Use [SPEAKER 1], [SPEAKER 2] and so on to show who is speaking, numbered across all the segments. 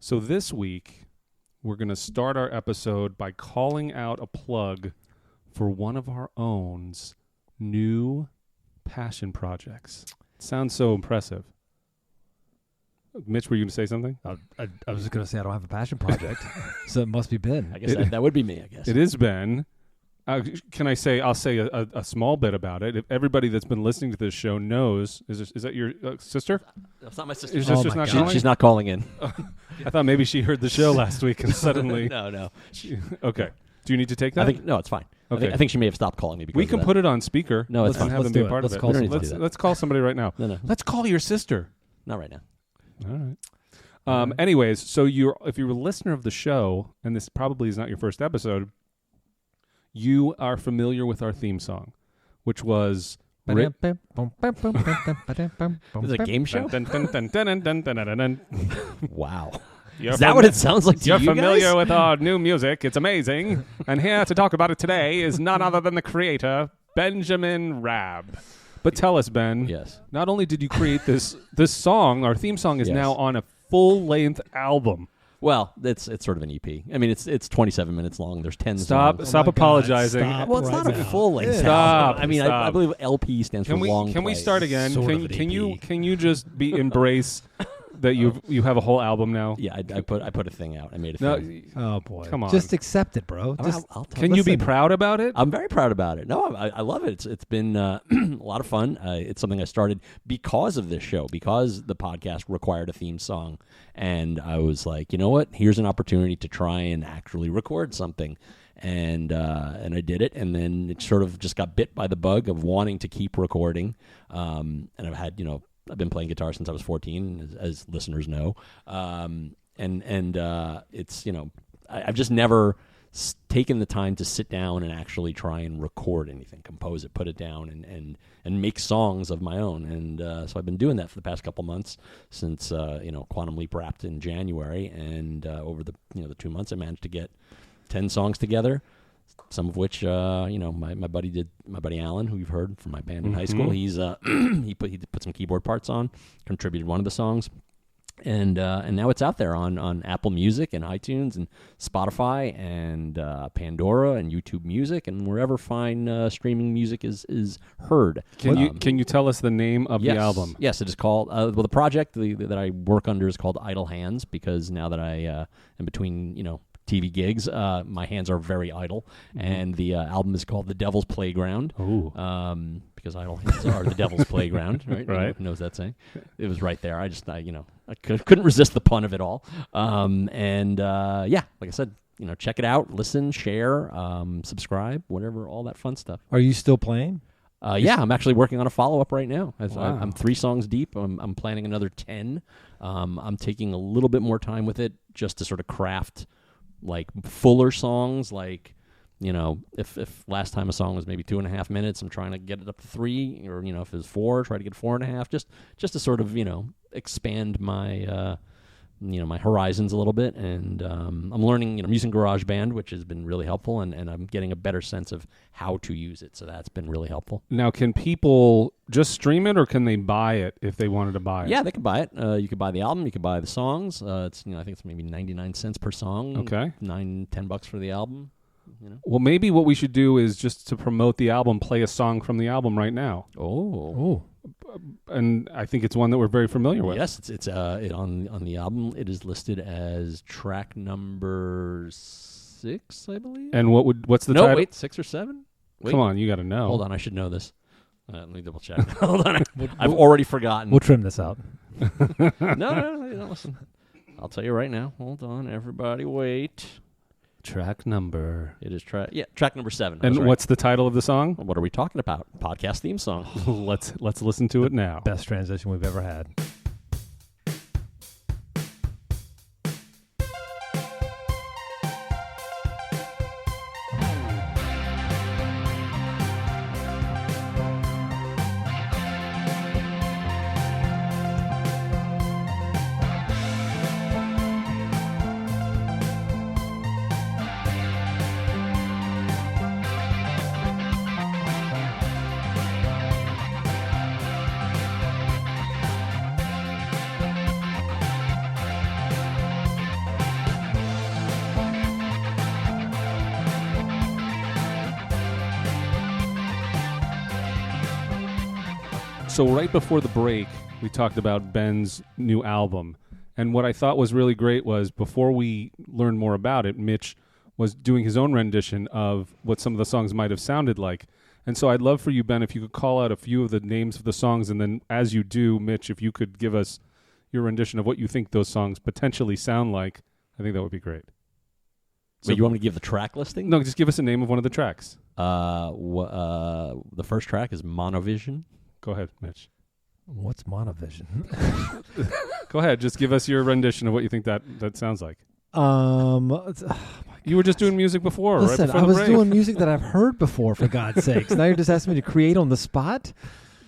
[SPEAKER 1] So this week, we're going to start our episode by calling out a plug for one of our own's new passion projects. It sounds so impressive. Mitch, were you going to say something?
[SPEAKER 2] I was just going to say I don't have a passion project, so it must be Ben.
[SPEAKER 3] I guess that would be me, I guess.
[SPEAKER 1] It is Ben. I'll say a small bit about it. If everybody that's been listening to this show knows, is that your sister?
[SPEAKER 3] That's not my sister.
[SPEAKER 1] Your sister's not calling?
[SPEAKER 3] She's not calling in.
[SPEAKER 1] I thought maybe she heard the show last week and suddenly...
[SPEAKER 3] No.
[SPEAKER 1] Okay. Do you need to take that?
[SPEAKER 3] No, it's fine.
[SPEAKER 1] Okay.
[SPEAKER 3] I think she may have stopped calling me because
[SPEAKER 1] we can put it on speaker.
[SPEAKER 3] No, it's
[SPEAKER 1] and
[SPEAKER 3] fine.
[SPEAKER 1] have them be a part of it. Let's call somebody right now.
[SPEAKER 3] No.
[SPEAKER 1] Let's call your sister.
[SPEAKER 3] Not right now.
[SPEAKER 1] All right. Anyways, so if you're a listener of the show, and this probably is not your first episode, you are familiar with our theme song, which was...
[SPEAKER 3] Is it a game show? Wow. Is that what it sounds like to you guys?
[SPEAKER 1] You're familiar with our new music. It's amazing. And here to talk about it today is none other than the creator, Benjamin Rabb. But tell us, Ben.
[SPEAKER 3] Yes.
[SPEAKER 1] Not only did you create this song, our theme song is now on a full-length album.
[SPEAKER 3] Well, it's sort of an EP. I mean, it's 27 minutes long. There's 10 songs.
[SPEAKER 1] Stop apologizing.
[SPEAKER 2] Stop
[SPEAKER 3] Well, it's
[SPEAKER 2] right
[SPEAKER 3] not
[SPEAKER 2] now.
[SPEAKER 3] a full-length
[SPEAKER 1] Stop.
[SPEAKER 3] album. I mean, I believe LP stands for long
[SPEAKER 1] Can we
[SPEAKER 3] play.
[SPEAKER 1] start again?
[SPEAKER 2] Sort of an
[SPEAKER 1] Can you just embrace that you have a whole album now?
[SPEAKER 3] Yeah, I put a thing out. I made a
[SPEAKER 1] No,
[SPEAKER 3] thing.
[SPEAKER 2] Oh boy!
[SPEAKER 1] Come on.
[SPEAKER 2] Just accept it, bro. Just
[SPEAKER 3] I'll tell
[SPEAKER 1] can you be
[SPEAKER 2] listen.
[SPEAKER 1] proud about it?
[SPEAKER 3] I'm very proud about it. No, I love it. It's been a lot of fun. It's something I started because of this show, because the podcast required a theme song, and I was like, you know what? Here's an opportunity to try and actually record something, and I did it, and then it sort of just got bit by the bug of wanting to keep recording, and I've been playing guitar since I was 14, as listeners know, and it's I've just never taken the time to sit down and actually try and record anything, compose it, put it down, and make songs of my own. And so I've been doing that for the past couple months since Quantum Leap wrapped in January, and over the 2 months I managed to get 10 songs together. Some of which, my buddy Alan, who you've heard from my band in high school, he's he put some keyboard parts on, contributed one of the songs, and now it's out there on Apple Music and iTunes and Spotify and Pandora and YouTube Music and wherever fine streaming music is heard.
[SPEAKER 1] Can you tell us the name of the album?
[SPEAKER 3] Yes, it is called. The project that I work under is called Idle Hands, because now that I am between TV gigs, my hands are very idle, and the album is called The Devil's Playground.
[SPEAKER 1] Ooh.
[SPEAKER 3] Because idle hands are the devil's playground, right?
[SPEAKER 1] Right.
[SPEAKER 3] Who knows that saying? It was right there. I couldn't resist the pun of it all. Like I said, check it out, listen, share, subscribe, whatever, all that fun stuff.
[SPEAKER 2] Are you still playing?
[SPEAKER 3] Yeah, I'm actually working on a follow-up right now.
[SPEAKER 1] Wow.
[SPEAKER 3] I'm 3 songs deep. I'm planning another 10. I'm taking a little bit more time with it just to sort of craft like fuller songs, like if last time a song was maybe 2.5 minutes, I'm trying to get it up to 3, or if it was 4, try to get 4.5, just to sort of expand my my horizons a little bit. And I'm learning I'm using GarageBand, which has been really helpful, and I'm getting a better sense of how to use it, so that's been really helpful.
[SPEAKER 1] Now, can people just stream it, or can they buy it if they wanted to buy it?
[SPEAKER 3] Yeah, they could buy it. You could buy the album, you could buy the songs. It's I think it's maybe 99 cents per song.
[SPEAKER 1] Okay.
[SPEAKER 3] $10 for the album.
[SPEAKER 1] Well, maybe what we should do is, just to promote the album, play a song from the album right now.
[SPEAKER 3] Oh.
[SPEAKER 1] And I think it's one that we're very familiar with.
[SPEAKER 3] Yes, it's on the album. It is listed as track number 6, I believe.
[SPEAKER 1] And what's the title?
[SPEAKER 3] No, wait, 6 or 7? Wait.
[SPEAKER 1] Come on, you got to know.
[SPEAKER 3] Hold on, I should know this. Let me double check. Hold on, I've already forgotten.
[SPEAKER 2] We'll trim this out.
[SPEAKER 3] No, listen. I'll tell you right now. Hold on, everybody, wait.
[SPEAKER 1] Track number.
[SPEAKER 3] It is track number 7.
[SPEAKER 1] And what's the title of the song?
[SPEAKER 3] What are we talking about? Podcast theme song.
[SPEAKER 1] Let's listen to it now.
[SPEAKER 2] Best transition we've ever had.
[SPEAKER 1] So right before the break, we talked about Ben's new album. And what I thought was really great was before we learned more about it, Mitch was doing his own rendition of what some of the songs might have sounded like. And so I'd love for you, Ben, if you could call out a few of the names of the songs, and then as you do, Mitch, if you could give us your rendition of what you think those songs potentially sound like, I think that would be great.
[SPEAKER 3] So you want me to give the track listing?
[SPEAKER 1] No, just give us a name of one of the tracks.
[SPEAKER 3] The first track is Monovision.
[SPEAKER 1] Go ahead, Mitch.
[SPEAKER 2] What's Monovision?
[SPEAKER 1] Go ahead. Just give us your rendition of what you think that sounds like.
[SPEAKER 2] It's-
[SPEAKER 1] You were just doing music before,
[SPEAKER 2] Listen,
[SPEAKER 1] right before
[SPEAKER 2] I
[SPEAKER 1] the
[SPEAKER 2] was
[SPEAKER 1] break.
[SPEAKER 2] doing music that I've heard before, for God's sakes. Now you're just asking me to create on the spot?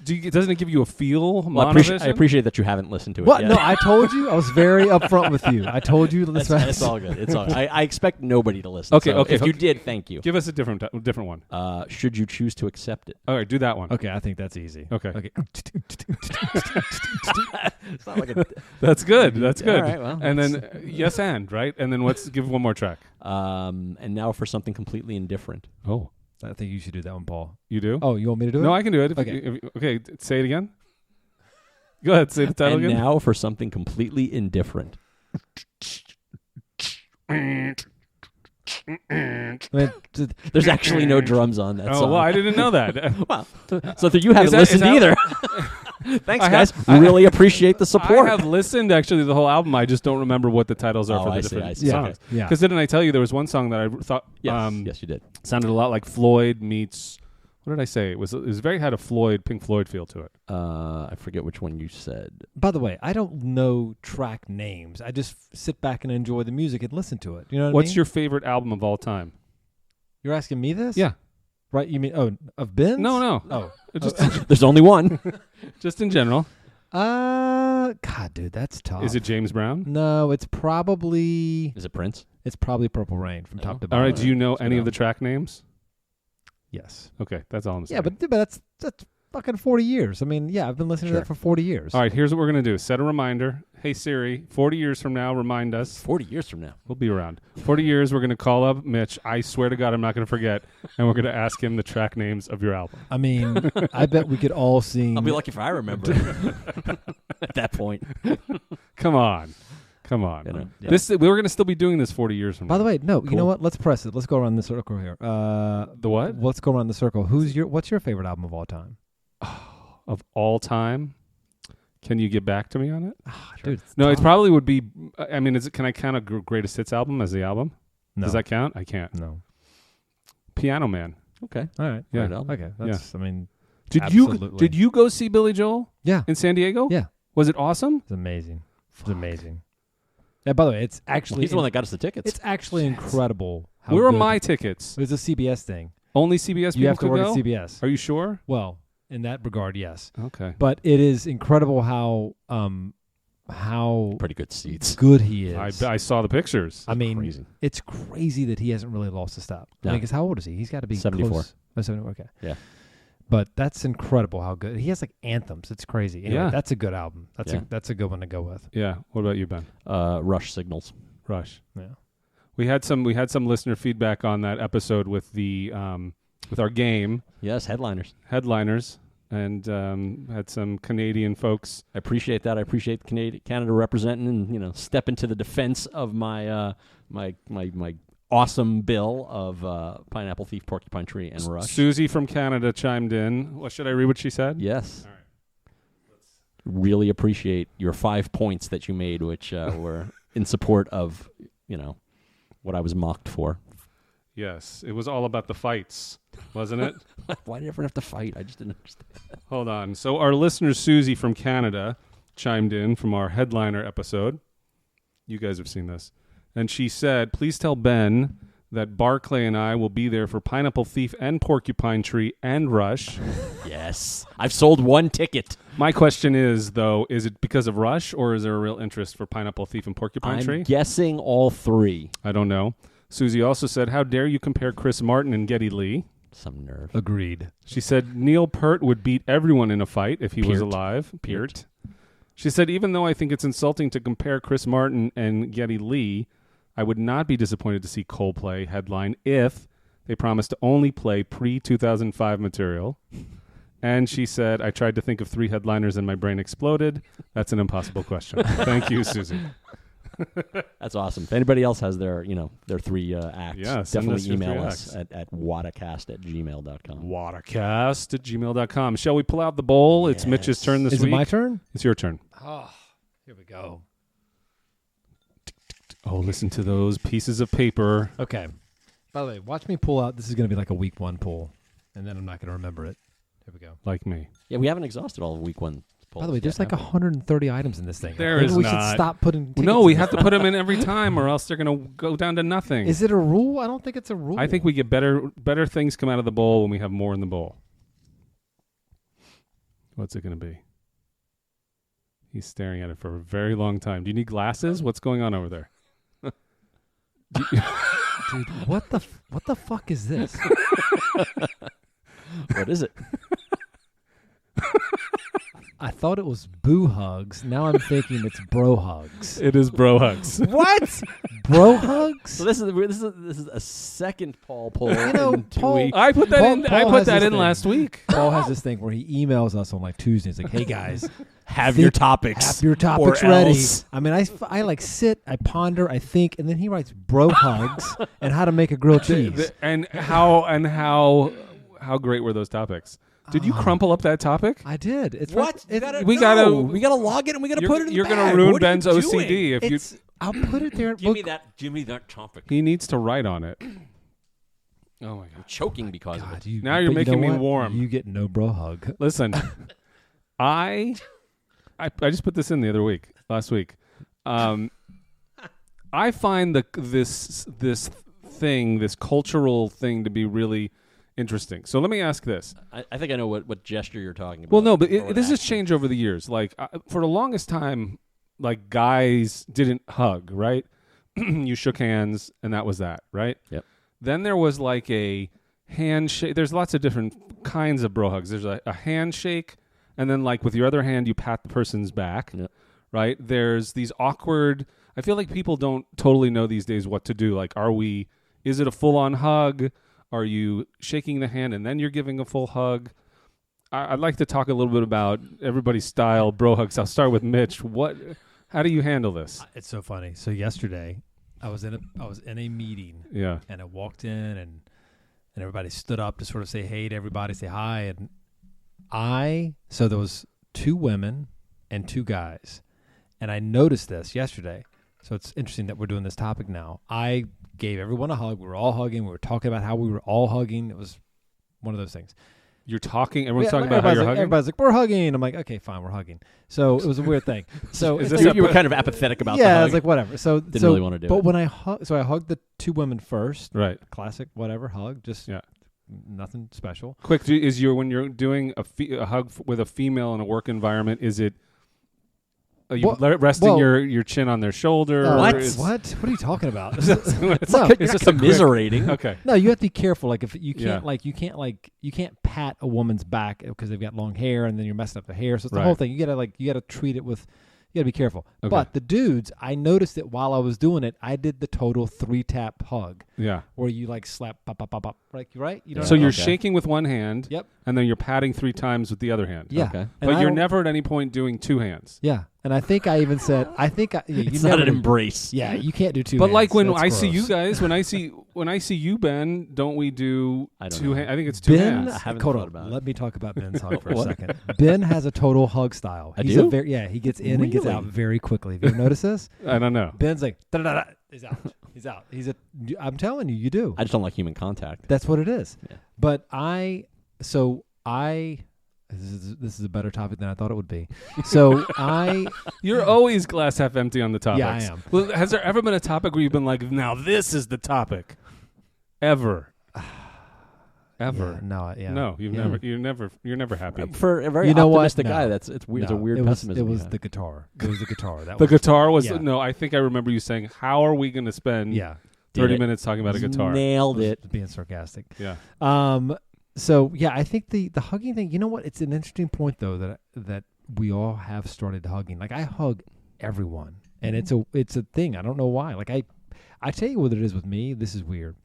[SPEAKER 1] Doesn't it give you a feel?
[SPEAKER 3] Well, I appreciate that you haven't listened to it
[SPEAKER 2] What?
[SPEAKER 3] yet.
[SPEAKER 2] No, I told you. I was very upfront with you. I told you.
[SPEAKER 3] It's all good. It's all good. I expect nobody to listen.
[SPEAKER 1] Okay,
[SPEAKER 3] so
[SPEAKER 1] okay,
[SPEAKER 3] If you
[SPEAKER 1] okay.
[SPEAKER 3] did, thank you.
[SPEAKER 1] Give us a different one.
[SPEAKER 3] Should you choose to accept it?
[SPEAKER 1] All right, do that one.
[SPEAKER 2] Okay, I think that's easy.
[SPEAKER 1] Okay.
[SPEAKER 3] It's not like a,
[SPEAKER 1] That's good. That's good.
[SPEAKER 3] All right, well,
[SPEAKER 1] and then yes and, right? And then let's give one more track.
[SPEAKER 3] and now for something completely indifferent.
[SPEAKER 1] Oh,
[SPEAKER 2] I think you should do that one, Paul.
[SPEAKER 1] you do?
[SPEAKER 2] Oh, you want me to do it?
[SPEAKER 1] No, I can do it.
[SPEAKER 2] Okay.
[SPEAKER 1] Okay, say it again. Go ahead, say the title
[SPEAKER 3] And
[SPEAKER 1] again.
[SPEAKER 3] now for something completely indifferent.
[SPEAKER 2] I mean,
[SPEAKER 3] There's actually no drums on that
[SPEAKER 1] Oh,
[SPEAKER 3] song.
[SPEAKER 1] well, I didn't know that.
[SPEAKER 3] Wow. So that you haven't
[SPEAKER 1] that-
[SPEAKER 3] listened
[SPEAKER 1] is
[SPEAKER 3] either. Thanks,
[SPEAKER 1] I
[SPEAKER 3] guys.
[SPEAKER 1] have-
[SPEAKER 3] Really appreciate the support.
[SPEAKER 1] I have listened actually to the whole album. I just don't remember what the titles are
[SPEAKER 3] Oh,
[SPEAKER 1] for the
[SPEAKER 3] I see,
[SPEAKER 1] different
[SPEAKER 3] I see.
[SPEAKER 2] Yeah.
[SPEAKER 1] songs.
[SPEAKER 2] Yeah.
[SPEAKER 1] Because didn't I tell you there was one song that I thought
[SPEAKER 3] yes, you did.
[SPEAKER 1] sounded a lot like Floyd meets. What did I say? It was very had a Pink Floyd feel to it.
[SPEAKER 3] I forget which one you said.
[SPEAKER 2] By the way, I don't know track names. I just sit back and enjoy the music and listen to it. You know what I
[SPEAKER 1] What's
[SPEAKER 2] mean?
[SPEAKER 1] your favorite album of all time?
[SPEAKER 2] You're asking me this?
[SPEAKER 1] Yeah.
[SPEAKER 2] Right? You mean of Ben's?
[SPEAKER 1] No.
[SPEAKER 2] Oh.
[SPEAKER 3] There's only one.
[SPEAKER 1] Just in general.
[SPEAKER 2] God, dude, that's tough.
[SPEAKER 1] Is it James Brown?
[SPEAKER 2] No, it's probably
[SPEAKER 3] Is it Prince?
[SPEAKER 2] Purple Rain from top to
[SPEAKER 1] All
[SPEAKER 2] bottom.
[SPEAKER 1] right. Do you know
[SPEAKER 3] That's
[SPEAKER 1] any
[SPEAKER 3] good
[SPEAKER 1] of the track names?
[SPEAKER 2] Yes.
[SPEAKER 1] Okay, that's all I'm saying.
[SPEAKER 2] Yeah, but that's fucking 40 years. I mean, yeah, I've been listening to
[SPEAKER 3] Sure.
[SPEAKER 2] that for 40 years.
[SPEAKER 1] all right. Here's what we're gonna do. Set a reminder. Hey Siri, 40 years from now, remind us.
[SPEAKER 3] 40 years from now.
[SPEAKER 1] We'll be around. 40 years, we're gonna call up Mitch. I swear to God, I'm not gonna forget, and we're gonna ask him the track names of your album.
[SPEAKER 2] I mean, I bet we could all sing.
[SPEAKER 3] I'll be lucky if I remember at that point.
[SPEAKER 1] Come on.
[SPEAKER 3] You know, yeah.
[SPEAKER 1] We're gonna still be doing this 40 years from now.
[SPEAKER 2] By the way, no, you
[SPEAKER 1] Cool.
[SPEAKER 2] know what? Let's press it. Let's go around the circle here.
[SPEAKER 1] The what?
[SPEAKER 2] Let's go around the circle. What's your favorite album of all time?
[SPEAKER 1] Of all time? Can you get back to me on it?
[SPEAKER 2] Dude,
[SPEAKER 1] No, it
[SPEAKER 2] tough.
[SPEAKER 1] probably would be. I mean, can I count a greatest hits album as the album?
[SPEAKER 2] No.
[SPEAKER 1] Does that count? I can't.
[SPEAKER 2] No.
[SPEAKER 1] Piano Man.
[SPEAKER 3] Okay.
[SPEAKER 2] All right.
[SPEAKER 1] Yeah.
[SPEAKER 3] Right on.
[SPEAKER 2] Okay. That's, I mean,
[SPEAKER 1] Did
[SPEAKER 2] Absolutely.
[SPEAKER 1] you go see Billy Joel
[SPEAKER 2] yeah.
[SPEAKER 1] in San Diego?
[SPEAKER 2] Yeah.
[SPEAKER 1] Was it awesome?
[SPEAKER 2] It's amazing. It's amazing. Yeah, by the way, it's actually
[SPEAKER 3] He's the one that got us the tickets.
[SPEAKER 2] it's actually incredible how
[SPEAKER 1] Where are
[SPEAKER 2] good-
[SPEAKER 1] my tickets?
[SPEAKER 2] It's a CBS thing.
[SPEAKER 1] Only CBS
[SPEAKER 2] You have to
[SPEAKER 1] people
[SPEAKER 2] work
[SPEAKER 1] could
[SPEAKER 2] at
[SPEAKER 1] go?
[SPEAKER 2] CBS.
[SPEAKER 1] Are you sure?
[SPEAKER 2] Well, in that regard, yes.
[SPEAKER 1] Okay.
[SPEAKER 2] But it is incredible how
[SPEAKER 3] pretty good seats.
[SPEAKER 2] good he is.
[SPEAKER 1] I saw the pictures.
[SPEAKER 2] I mean,
[SPEAKER 3] Crazy.
[SPEAKER 2] it's crazy that he hasn't really lost a step.
[SPEAKER 3] No.
[SPEAKER 2] I mean, 'cause how old is he? He's got to be
[SPEAKER 3] 74.
[SPEAKER 2] Close. Oh, 74. Okay.
[SPEAKER 3] Yeah.
[SPEAKER 2] But that's incredible how good he has. Like anthems. It's crazy. Anyway,
[SPEAKER 1] Yeah.
[SPEAKER 2] that's a good album.
[SPEAKER 3] Yeah.
[SPEAKER 2] That's a good one to go with.
[SPEAKER 1] Yeah. What about you, Ben?
[SPEAKER 3] Rush Signals.
[SPEAKER 1] Rush.
[SPEAKER 2] Yeah.
[SPEAKER 1] We had some listener feedback on that episode with the with our game
[SPEAKER 3] Yes, headliners.
[SPEAKER 1] headliners, and had some Canadian folks.
[SPEAKER 3] I appreciate that. I appreciate Canada representing and stepping to the defense of my my awesome bill of Pineapple Thief, Porcupine Tree, and Rush.
[SPEAKER 1] Susie from Canada chimed in. What should I read? What she said?
[SPEAKER 3] Yes.
[SPEAKER 1] All right.
[SPEAKER 3] Really appreciate your 5 points that you made, which were in support of what I was mocked for.
[SPEAKER 1] Yes, it was all about the fights, wasn't it?
[SPEAKER 3] Why did everyone have to fight? I just didn't understand.
[SPEAKER 1] Hold on. So our listener Susie from Canada chimed in from our headliner episode. You guys have seen this. And she said, please tell Ben that Barclay and I will be there for Pineapple Thief and Porcupine Tree and Rush.
[SPEAKER 3] Yes. I've sold 1 ticket.
[SPEAKER 1] My question is, though, is it because of Rush or is there a real interest for Pineapple Thief and Porcupine Tree?
[SPEAKER 3] I'm guessing all 3.
[SPEAKER 1] I don't know. Susie also said, how dare you compare Chris Martin and Geddy Lee?
[SPEAKER 3] Some nerve.
[SPEAKER 2] Agreed.
[SPEAKER 1] She said Neil Peart would beat everyone in a fight if he was
[SPEAKER 3] Peart.
[SPEAKER 1] alive. Peart. She said, even though I think it's insulting to compare Chris Martin and Geddy Lee, I would not be disappointed to see Coldplay headline if they promise to only play pre-2005 material. And she said, I tried to think of 3 headliners and my brain exploded. That's an impossible question. Thank you, Susie.
[SPEAKER 3] That's awesome. If anybody else has their 3 acts,
[SPEAKER 1] Yeah, send us
[SPEAKER 3] definitely
[SPEAKER 1] your
[SPEAKER 3] email
[SPEAKER 1] 3
[SPEAKER 3] us at wadacast@gmail.com.
[SPEAKER 1] Watercast@gmail.com. Shall we pull out the bowl? It's Mitch's turn this
[SPEAKER 2] Is
[SPEAKER 1] week.
[SPEAKER 2] it my turn?
[SPEAKER 1] It's your turn.
[SPEAKER 2] Oh, here we go.
[SPEAKER 1] Oh, listen to those pieces of paper.
[SPEAKER 2] Okay. By the way, watch me pull out. This is going to be like a week 1 pull, and then I'm not going to remember it. Here we go.
[SPEAKER 1] Like me.
[SPEAKER 3] Yeah, we haven't exhausted all of week 1 polls.
[SPEAKER 2] By the way, there's
[SPEAKER 3] yet,
[SPEAKER 2] like
[SPEAKER 3] have we?
[SPEAKER 2] 130 items in this thing.
[SPEAKER 1] There
[SPEAKER 2] Maybe
[SPEAKER 1] is
[SPEAKER 2] we
[SPEAKER 1] not.
[SPEAKER 2] should stop putting tickets
[SPEAKER 1] No, we
[SPEAKER 2] in
[SPEAKER 1] have
[SPEAKER 2] this
[SPEAKER 1] to put them in every time or else they're going to go down to nothing.
[SPEAKER 2] Is it a rule? I don't think it's a rule.
[SPEAKER 1] I think we get better things come out of the bowl when we have more in the bowl. What's it going to be? He's staring at it for a very long time. Do you need glasses? What's going on over there?
[SPEAKER 2] Dude, what the fuck is this?
[SPEAKER 3] What is it?
[SPEAKER 2] I thought it was boo hugs. Now I'm thinking it's bro hugs.
[SPEAKER 1] It is bro hugs.
[SPEAKER 2] What? Bro hugs?
[SPEAKER 3] So this is a second Paul poll.
[SPEAKER 2] You know,
[SPEAKER 3] in 2
[SPEAKER 2] Paul-
[SPEAKER 3] weeks.
[SPEAKER 1] I put that
[SPEAKER 2] Paul-
[SPEAKER 1] in.
[SPEAKER 2] Paul
[SPEAKER 1] I put
[SPEAKER 2] has
[SPEAKER 1] that
[SPEAKER 2] this
[SPEAKER 1] in
[SPEAKER 2] thing.
[SPEAKER 1] last week.
[SPEAKER 2] Paul has this thing where he emails us on like Tuesday. It's like, hey guys,
[SPEAKER 3] Have
[SPEAKER 2] think-
[SPEAKER 3] your topics.
[SPEAKER 2] have your topics
[SPEAKER 3] or
[SPEAKER 2] ready.
[SPEAKER 3] else.
[SPEAKER 2] I mean, I like sit, I ponder, I think, and then he writes bro hugs and how to make a grilled cheese.
[SPEAKER 1] And how great were those topics? Did you crumple up that topic?
[SPEAKER 2] I did. It's
[SPEAKER 3] What?
[SPEAKER 2] Right,
[SPEAKER 1] we gotta
[SPEAKER 3] log it and we gotta put it in the
[SPEAKER 1] You're
[SPEAKER 3] bag.
[SPEAKER 1] gonna ruin
[SPEAKER 3] What are you
[SPEAKER 1] Ben's
[SPEAKER 3] doing?
[SPEAKER 1] OCD if you.
[SPEAKER 2] it's. I'll put it there.
[SPEAKER 3] Give me that topic.
[SPEAKER 1] He needs to write on it. Oh my
[SPEAKER 3] I'm
[SPEAKER 1] god!
[SPEAKER 3] choking because of
[SPEAKER 2] God,
[SPEAKER 3] it.
[SPEAKER 1] Now you're
[SPEAKER 2] but
[SPEAKER 1] making
[SPEAKER 2] know
[SPEAKER 1] me
[SPEAKER 2] what?
[SPEAKER 1] warm.
[SPEAKER 2] You get no bro hug.
[SPEAKER 1] Listen, I just put this in the other week, last week. I find this cultural thing to be really interesting. So let me ask this.
[SPEAKER 3] I think I know what gesture you're talking about.
[SPEAKER 1] Well, no, but
[SPEAKER 3] or what
[SPEAKER 1] this has
[SPEAKER 3] action.
[SPEAKER 1] changed over the years. Like for the longest time, like guys didn't hug, right? You shook hands, and that was that, right?
[SPEAKER 3] Yep.
[SPEAKER 1] Then there was like a handshake. There's lots of different kinds of bro hugs. There's a handshake, and then like with your other hand, you pat the person's back,
[SPEAKER 3] Yep.
[SPEAKER 1] right? There's these awkward. I feel like people don't totally know these days what to do. Like, is it a full-on hug? Are you shaking the hand and then you're giving a full hug? I'd like to talk a little bit about everybody's style bro hugs. I'll start with Mitch. How do you handle this?
[SPEAKER 2] It's so funny. So yesterday, I was in a meeting,
[SPEAKER 1] Yeah.
[SPEAKER 2] and I walked in, and everybody stood up to sort of say hey to everybody, say hi, and so there was 2 women and 2 guys, and I noticed this yesterday. So it's interesting that we're doing this topic now. I gave everyone a hug. We were all hugging. We were talking about how we were all hugging. It was one of those things.
[SPEAKER 1] You're talking. Everyone's
[SPEAKER 2] Yeah,
[SPEAKER 1] talking about how you're hugging.
[SPEAKER 2] Everybody's like, we're hugging. I'm like, okay, fine, we're hugging. So it was a weird thing. So
[SPEAKER 1] Is
[SPEAKER 2] it's
[SPEAKER 1] this
[SPEAKER 2] like-
[SPEAKER 3] You were kind of apathetic about the
[SPEAKER 2] yeah,
[SPEAKER 3] hug.
[SPEAKER 2] I was like, whatever. So
[SPEAKER 3] Didn't really wanna do
[SPEAKER 2] But
[SPEAKER 3] it.
[SPEAKER 2] when I hugged the 2 women first.
[SPEAKER 1] Right.
[SPEAKER 2] Classic, whatever hug, just
[SPEAKER 1] Yeah.
[SPEAKER 2] nothing special.
[SPEAKER 1] Quick, when you're doing a hug with a female in a work environment, is it? Are you resting your chin on their shoulder?
[SPEAKER 3] What?
[SPEAKER 1] Or is-
[SPEAKER 2] What are you talking about?
[SPEAKER 1] it's
[SPEAKER 2] No.
[SPEAKER 1] like, it's just a quick-
[SPEAKER 3] commiserating.
[SPEAKER 1] Okay.
[SPEAKER 2] No, you have to be careful. Like if you
[SPEAKER 1] Yeah.
[SPEAKER 2] can't, you can't pat a woman's back because they've got long hair, and then you're messing up the hair. So it's the
[SPEAKER 1] Right.
[SPEAKER 2] whole thing. You gotta treat it with. You gotta be careful.
[SPEAKER 1] Okay.
[SPEAKER 2] But the dudes, I noticed that while I was doing it, I did the total 3-tap hug
[SPEAKER 1] Yeah.
[SPEAKER 2] where you like slap, pop, pop, pop, pop, like right. You know.
[SPEAKER 1] So
[SPEAKER 2] what I mean?
[SPEAKER 1] you're
[SPEAKER 3] Okay.
[SPEAKER 1] shaking with one hand.
[SPEAKER 2] Yep.
[SPEAKER 1] And then you're patting 3 times with the other hand.
[SPEAKER 2] Yeah.
[SPEAKER 3] Okay.
[SPEAKER 2] And
[SPEAKER 1] But
[SPEAKER 2] I
[SPEAKER 1] you're
[SPEAKER 2] don't-
[SPEAKER 1] never at any point doing 2 hands.
[SPEAKER 2] Yeah, and I think I even said, you
[SPEAKER 3] It's
[SPEAKER 2] never
[SPEAKER 3] not an
[SPEAKER 2] do-
[SPEAKER 3] embrace.
[SPEAKER 2] Yeah, you can't do 2
[SPEAKER 1] But
[SPEAKER 2] hands.
[SPEAKER 1] like when
[SPEAKER 2] That's
[SPEAKER 1] I see you
[SPEAKER 2] gross.
[SPEAKER 1] guys, when I see you, Ben, don't we do
[SPEAKER 3] I don't
[SPEAKER 1] 2
[SPEAKER 3] know.
[SPEAKER 1] hands? I think it's 2
[SPEAKER 2] Ben,
[SPEAKER 1] hands.
[SPEAKER 3] I haven't
[SPEAKER 2] hold
[SPEAKER 3] thought
[SPEAKER 2] on.
[SPEAKER 3] about it.
[SPEAKER 2] Let me talk about Ben's hug for a
[SPEAKER 3] What?
[SPEAKER 2] second. Ben has a total hug style.
[SPEAKER 3] I
[SPEAKER 2] He's
[SPEAKER 3] do?
[SPEAKER 2] He gets in and gets
[SPEAKER 3] Really?
[SPEAKER 2] out very quickly. Have you ever noticed this?
[SPEAKER 1] I don't know.
[SPEAKER 2] Ben's like, da-da-da-da. He's out. He's out. I'm telling you, you do.
[SPEAKER 3] I just don't like human contact.
[SPEAKER 2] That's what it is.
[SPEAKER 3] Yeah.
[SPEAKER 2] But this is a better topic than I thought it would be. So
[SPEAKER 1] You're always glass half empty on the topics.
[SPEAKER 2] Yeah, I am.
[SPEAKER 1] Well, has there ever been a topic where you've been like, now this is the topic? Ever? Ever?
[SPEAKER 2] No, yeah.
[SPEAKER 1] No, you're never happy.
[SPEAKER 3] For a very
[SPEAKER 2] You know what?
[SPEAKER 3] optimistic
[SPEAKER 2] No.
[SPEAKER 3] guy, it's weird. It's a
[SPEAKER 2] No,
[SPEAKER 3] weird
[SPEAKER 2] it was,
[SPEAKER 3] pessimism.
[SPEAKER 2] It was
[SPEAKER 3] you have.
[SPEAKER 2] the guitar. It was the guitar. That
[SPEAKER 1] The
[SPEAKER 2] was,
[SPEAKER 1] guitar was
[SPEAKER 2] yeah.
[SPEAKER 1] no. I think I remember you saying, "How are we going to spend
[SPEAKER 2] Yeah.
[SPEAKER 1] 30
[SPEAKER 3] Did it.
[SPEAKER 1] minutes talking about a guitar?"
[SPEAKER 3] Nailed it.
[SPEAKER 2] Being sarcastic.
[SPEAKER 1] Yeah.
[SPEAKER 2] So yeah, I think the hugging thing. You know what? It's an interesting point though that we all have started hugging. Like I hug everyone, and it's a thing. I don't know why. Like I tell you what it is with me. This is weird,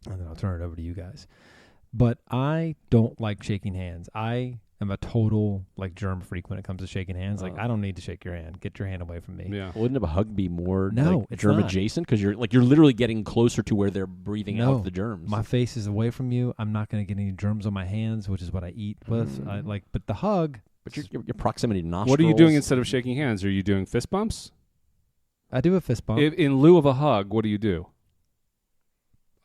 [SPEAKER 2] and then I'll turn it over to you guys. But I don't like shaking hands. I am a total germ freak when it comes to shaking hands. I don't need to shake your hand. Get your hand away from me.
[SPEAKER 1] Yeah.
[SPEAKER 3] Well, wouldn't a hug be more
[SPEAKER 2] it's
[SPEAKER 3] germ
[SPEAKER 2] not.
[SPEAKER 3] adjacent? Because you're literally getting closer to where they're breathing out the germs.
[SPEAKER 2] My face is away from you. I'm not going to get any germs on my hands, which is what I eat with. But the hug.
[SPEAKER 3] But your proximity to nostrils.
[SPEAKER 1] What are you doing instead of shaking hands? Are you doing fist bumps?
[SPEAKER 2] I do a fist bump.
[SPEAKER 1] In lieu of a hug, what do you do?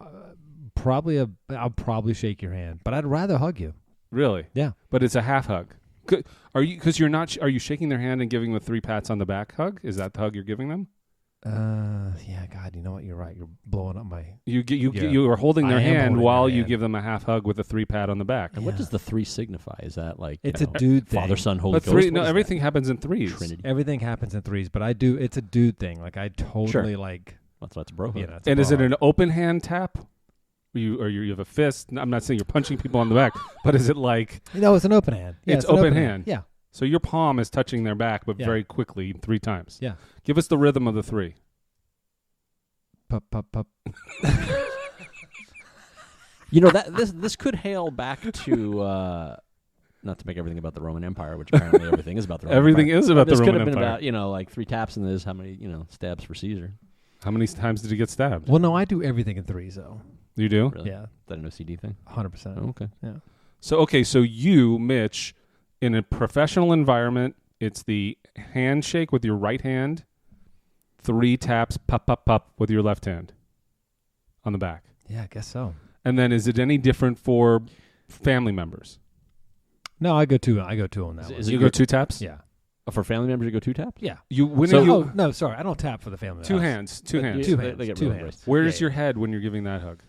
[SPEAKER 2] I'll probably shake your hand, but I'd rather hug you.
[SPEAKER 1] Really?
[SPEAKER 2] Yeah.
[SPEAKER 1] But it's a half hug. Are you are you shaking their hand and giving them 3 pats on the back hug? Is that the hug you're giving them?
[SPEAKER 2] Yeah, God, you know what? You're right. You're blowing up my...
[SPEAKER 1] You are holding their hand
[SPEAKER 2] holding
[SPEAKER 1] while
[SPEAKER 2] their
[SPEAKER 1] you
[SPEAKER 2] hand.
[SPEAKER 1] give them a half hug with a 3 pat on the back.
[SPEAKER 3] And what does the 3 signify? Is that
[SPEAKER 2] It's a dude thing.
[SPEAKER 3] Father, Son, Holy
[SPEAKER 1] But
[SPEAKER 3] Ghost?
[SPEAKER 1] 3,
[SPEAKER 3] What
[SPEAKER 1] no,
[SPEAKER 3] is
[SPEAKER 1] everything happens in 3s.
[SPEAKER 3] Trinity.
[SPEAKER 2] Everything happens in 3s, but I do... It's a dude thing. I totally
[SPEAKER 3] That's a bro hug.
[SPEAKER 2] it's a
[SPEAKER 1] And is it
[SPEAKER 2] bro
[SPEAKER 1] an open hand tap? You have a fist? I'm not saying you're punching people on the back, but is it like...
[SPEAKER 2] hug. No, it's an open hand. Yeah,
[SPEAKER 1] It's
[SPEAKER 2] an
[SPEAKER 1] open hand.
[SPEAKER 2] Yeah.
[SPEAKER 1] So your palm is touching their back, but
[SPEAKER 2] Yeah.
[SPEAKER 1] very quickly 3 times.
[SPEAKER 2] Yeah.
[SPEAKER 1] Give us the rhythm of the 3.
[SPEAKER 2] Pup, pup, pup.
[SPEAKER 3] That this could hail back to not to make everything about the Roman Empire, which apparently everything is about the Roman
[SPEAKER 1] Everything
[SPEAKER 3] Empire.
[SPEAKER 1] is about the
[SPEAKER 3] This could
[SPEAKER 1] Roman
[SPEAKER 3] have been
[SPEAKER 1] Empire.
[SPEAKER 3] about 3 taps and there's how many stabs for Caesar.
[SPEAKER 1] How many times did he get stabbed?
[SPEAKER 2] Well, no, I do everything in 3s, though.
[SPEAKER 1] You do?
[SPEAKER 3] Really?
[SPEAKER 2] Yeah.
[SPEAKER 3] Is that an OCD thing?
[SPEAKER 2] 100%.
[SPEAKER 3] Oh, okay.
[SPEAKER 2] Yeah.
[SPEAKER 1] So you, Mitch, in a professional environment, it's the handshake with your right hand, 3 taps, pop, pop, pop with your left hand on the back.
[SPEAKER 2] Yeah, I guess so.
[SPEAKER 1] And then is it any different for family members?
[SPEAKER 2] No, I go 2 on that one.
[SPEAKER 3] Is it
[SPEAKER 1] You
[SPEAKER 3] your-
[SPEAKER 1] go 2 taps?
[SPEAKER 2] Yeah.
[SPEAKER 3] For family members, you go 2 taps?
[SPEAKER 2] Yeah.
[SPEAKER 1] You
[SPEAKER 2] No, sorry. I don't tap for the family.
[SPEAKER 1] 2 hands, 2 hands.
[SPEAKER 2] Two
[SPEAKER 3] They
[SPEAKER 2] hands.
[SPEAKER 3] get
[SPEAKER 2] 2
[SPEAKER 3] real
[SPEAKER 2] hands.
[SPEAKER 3] embraced.
[SPEAKER 1] Where's
[SPEAKER 2] Yeah,
[SPEAKER 1] your head when you're giving that hug?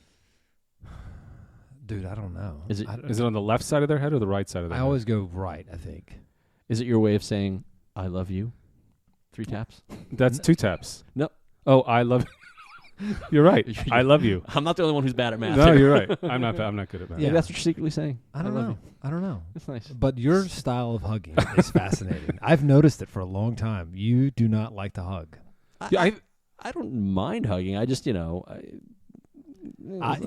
[SPEAKER 2] Dude, I don't know.
[SPEAKER 3] Is it-
[SPEAKER 1] Is it on the left side of their head or the right side of their
[SPEAKER 2] I
[SPEAKER 1] head?
[SPEAKER 2] always go right, I think.
[SPEAKER 3] Is it your way of saying, I love you? 3 taps?
[SPEAKER 1] That's 2 taps.
[SPEAKER 3] No.
[SPEAKER 1] Oh, I love You're right. I love you.
[SPEAKER 3] I'm not the only one who's bad at math.
[SPEAKER 1] No,
[SPEAKER 3] here.
[SPEAKER 1] you're right. I'm not good at math.
[SPEAKER 2] Yeah.
[SPEAKER 3] Maybe that's what you're secretly saying.
[SPEAKER 2] I don't
[SPEAKER 3] love
[SPEAKER 2] know.
[SPEAKER 3] you.
[SPEAKER 2] I don't know.
[SPEAKER 3] That's nice.
[SPEAKER 2] But your style of hugging is fascinating. I've noticed it for a long time. You do not like to hug.
[SPEAKER 3] I don't mind hugging. I just,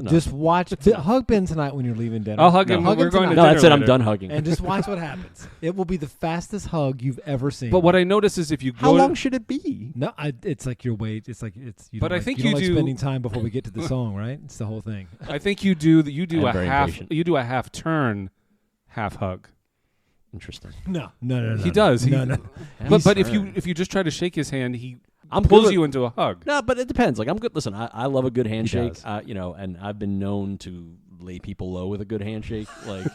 [SPEAKER 2] Just watch. Hug Ben tonight when you're leaving dinner.
[SPEAKER 1] I'll hug
[SPEAKER 3] No.
[SPEAKER 1] him.
[SPEAKER 2] Hug
[SPEAKER 1] We're
[SPEAKER 2] him
[SPEAKER 1] going to
[SPEAKER 2] tonight.
[SPEAKER 3] No,
[SPEAKER 1] dinner
[SPEAKER 3] that's it. I'm
[SPEAKER 1] later.
[SPEAKER 3] done hugging.
[SPEAKER 2] And just watch what happens. It will be the fastest hug you've ever seen.
[SPEAKER 1] But what I notice is if you
[SPEAKER 3] How
[SPEAKER 1] go
[SPEAKER 3] long should it be?
[SPEAKER 2] No, it's like your weight. It's like it's. You
[SPEAKER 1] But
[SPEAKER 2] don't
[SPEAKER 1] I
[SPEAKER 2] like,
[SPEAKER 1] think
[SPEAKER 2] you, don't
[SPEAKER 1] you
[SPEAKER 2] like
[SPEAKER 1] do-
[SPEAKER 2] spending time before we get to the song, right? It's the whole thing.
[SPEAKER 1] I think you do
[SPEAKER 3] I'm
[SPEAKER 1] a
[SPEAKER 3] very
[SPEAKER 1] half
[SPEAKER 3] impatient.
[SPEAKER 1] you do a half turn, half hug.
[SPEAKER 3] Interesting.
[SPEAKER 2] No.
[SPEAKER 1] He does.
[SPEAKER 2] No.
[SPEAKER 1] But if you just try to shake his hand, he
[SPEAKER 3] I'm
[SPEAKER 1] pulls
[SPEAKER 3] good
[SPEAKER 1] you into a hug.
[SPEAKER 3] No, but it depends. Like I'm good. Listen, I love a good handshake.
[SPEAKER 2] does.
[SPEAKER 3] And I've been known to lay people low with a good handshake. Like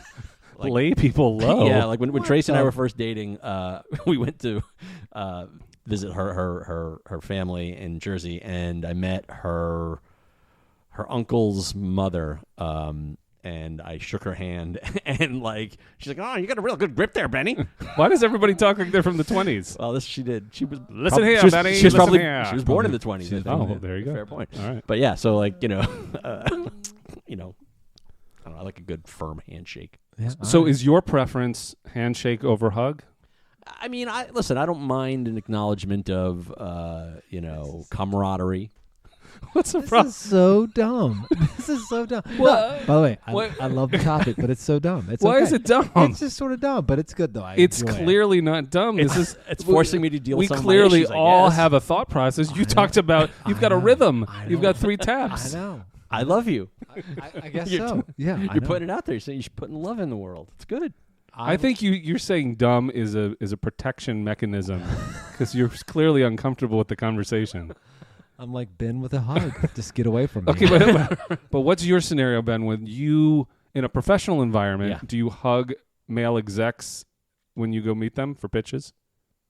[SPEAKER 1] Lay people low.
[SPEAKER 3] Yeah, like when Tracy and I were first dating, we went to visit her family in Jersey, and I met her uncle's mother. And I shook her hand, and she's like, "Oh, you got a real good grip there, Benny."
[SPEAKER 1] Why does everybody talk like they're from the 20s?
[SPEAKER 3] Well, this she did. She was
[SPEAKER 1] Listen here,
[SPEAKER 3] she was,
[SPEAKER 1] Benny.
[SPEAKER 3] She was
[SPEAKER 1] Listen
[SPEAKER 3] probably
[SPEAKER 1] here.
[SPEAKER 3] she was born in the 20s.
[SPEAKER 1] Oh, there you go.
[SPEAKER 3] Fair point.
[SPEAKER 1] All right.
[SPEAKER 3] But yeah, so I don't know, I like a good firm handshake.
[SPEAKER 2] Yeah,
[SPEAKER 1] So is your preference handshake over hug?
[SPEAKER 3] I mean, I don't mind an acknowledgement of camaraderie.
[SPEAKER 1] What's the
[SPEAKER 2] This
[SPEAKER 1] problem?
[SPEAKER 2] is so dumb. This is so dumb.
[SPEAKER 1] Well,
[SPEAKER 2] By the way,
[SPEAKER 1] what-
[SPEAKER 2] I love the topic, but it's so dumb. It's
[SPEAKER 1] Why
[SPEAKER 2] okay.
[SPEAKER 1] is it dumb?
[SPEAKER 2] It's just sort of dumb, but it's good though. I
[SPEAKER 1] It's
[SPEAKER 2] enjoy it.
[SPEAKER 1] clearly not dumb. This is
[SPEAKER 3] It's forcing me to deal
[SPEAKER 1] we
[SPEAKER 3] with some
[SPEAKER 1] clearly
[SPEAKER 3] of my issues, I
[SPEAKER 1] all
[SPEAKER 3] guess.
[SPEAKER 1] have a thought process. You talked about you've got a
[SPEAKER 2] know.
[SPEAKER 1] rhythm.
[SPEAKER 2] I
[SPEAKER 1] You've
[SPEAKER 2] know.
[SPEAKER 1] got 3
[SPEAKER 2] I
[SPEAKER 1] taps.
[SPEAKER 2] know.
[SPEAKER 3] I love you.
[SPEAKER 2] I guess
[SPEAKER 3] You're
[SPEAKER 2] so. Yeah, I
[SPEAKER 3] You're
[SPEAKER 2] know.
[SPEAKER 3] putting it out there. You're saying you should put love in the world. It's good.
[SPEAKER 1] I think you're saying dumb is a protection mechanism because you're clearly uncomfortable with the conversation.
[SPEAKER 2] I'm like Ben with a hug. Just get away from me.
[SPEAKER 1] Okay, but what's your scenario, Ben? When you in a professional environment,
[SPEAKER 3] Yeah.
[SPEAKER 1] do you hug male execs when you go meet them for pitches?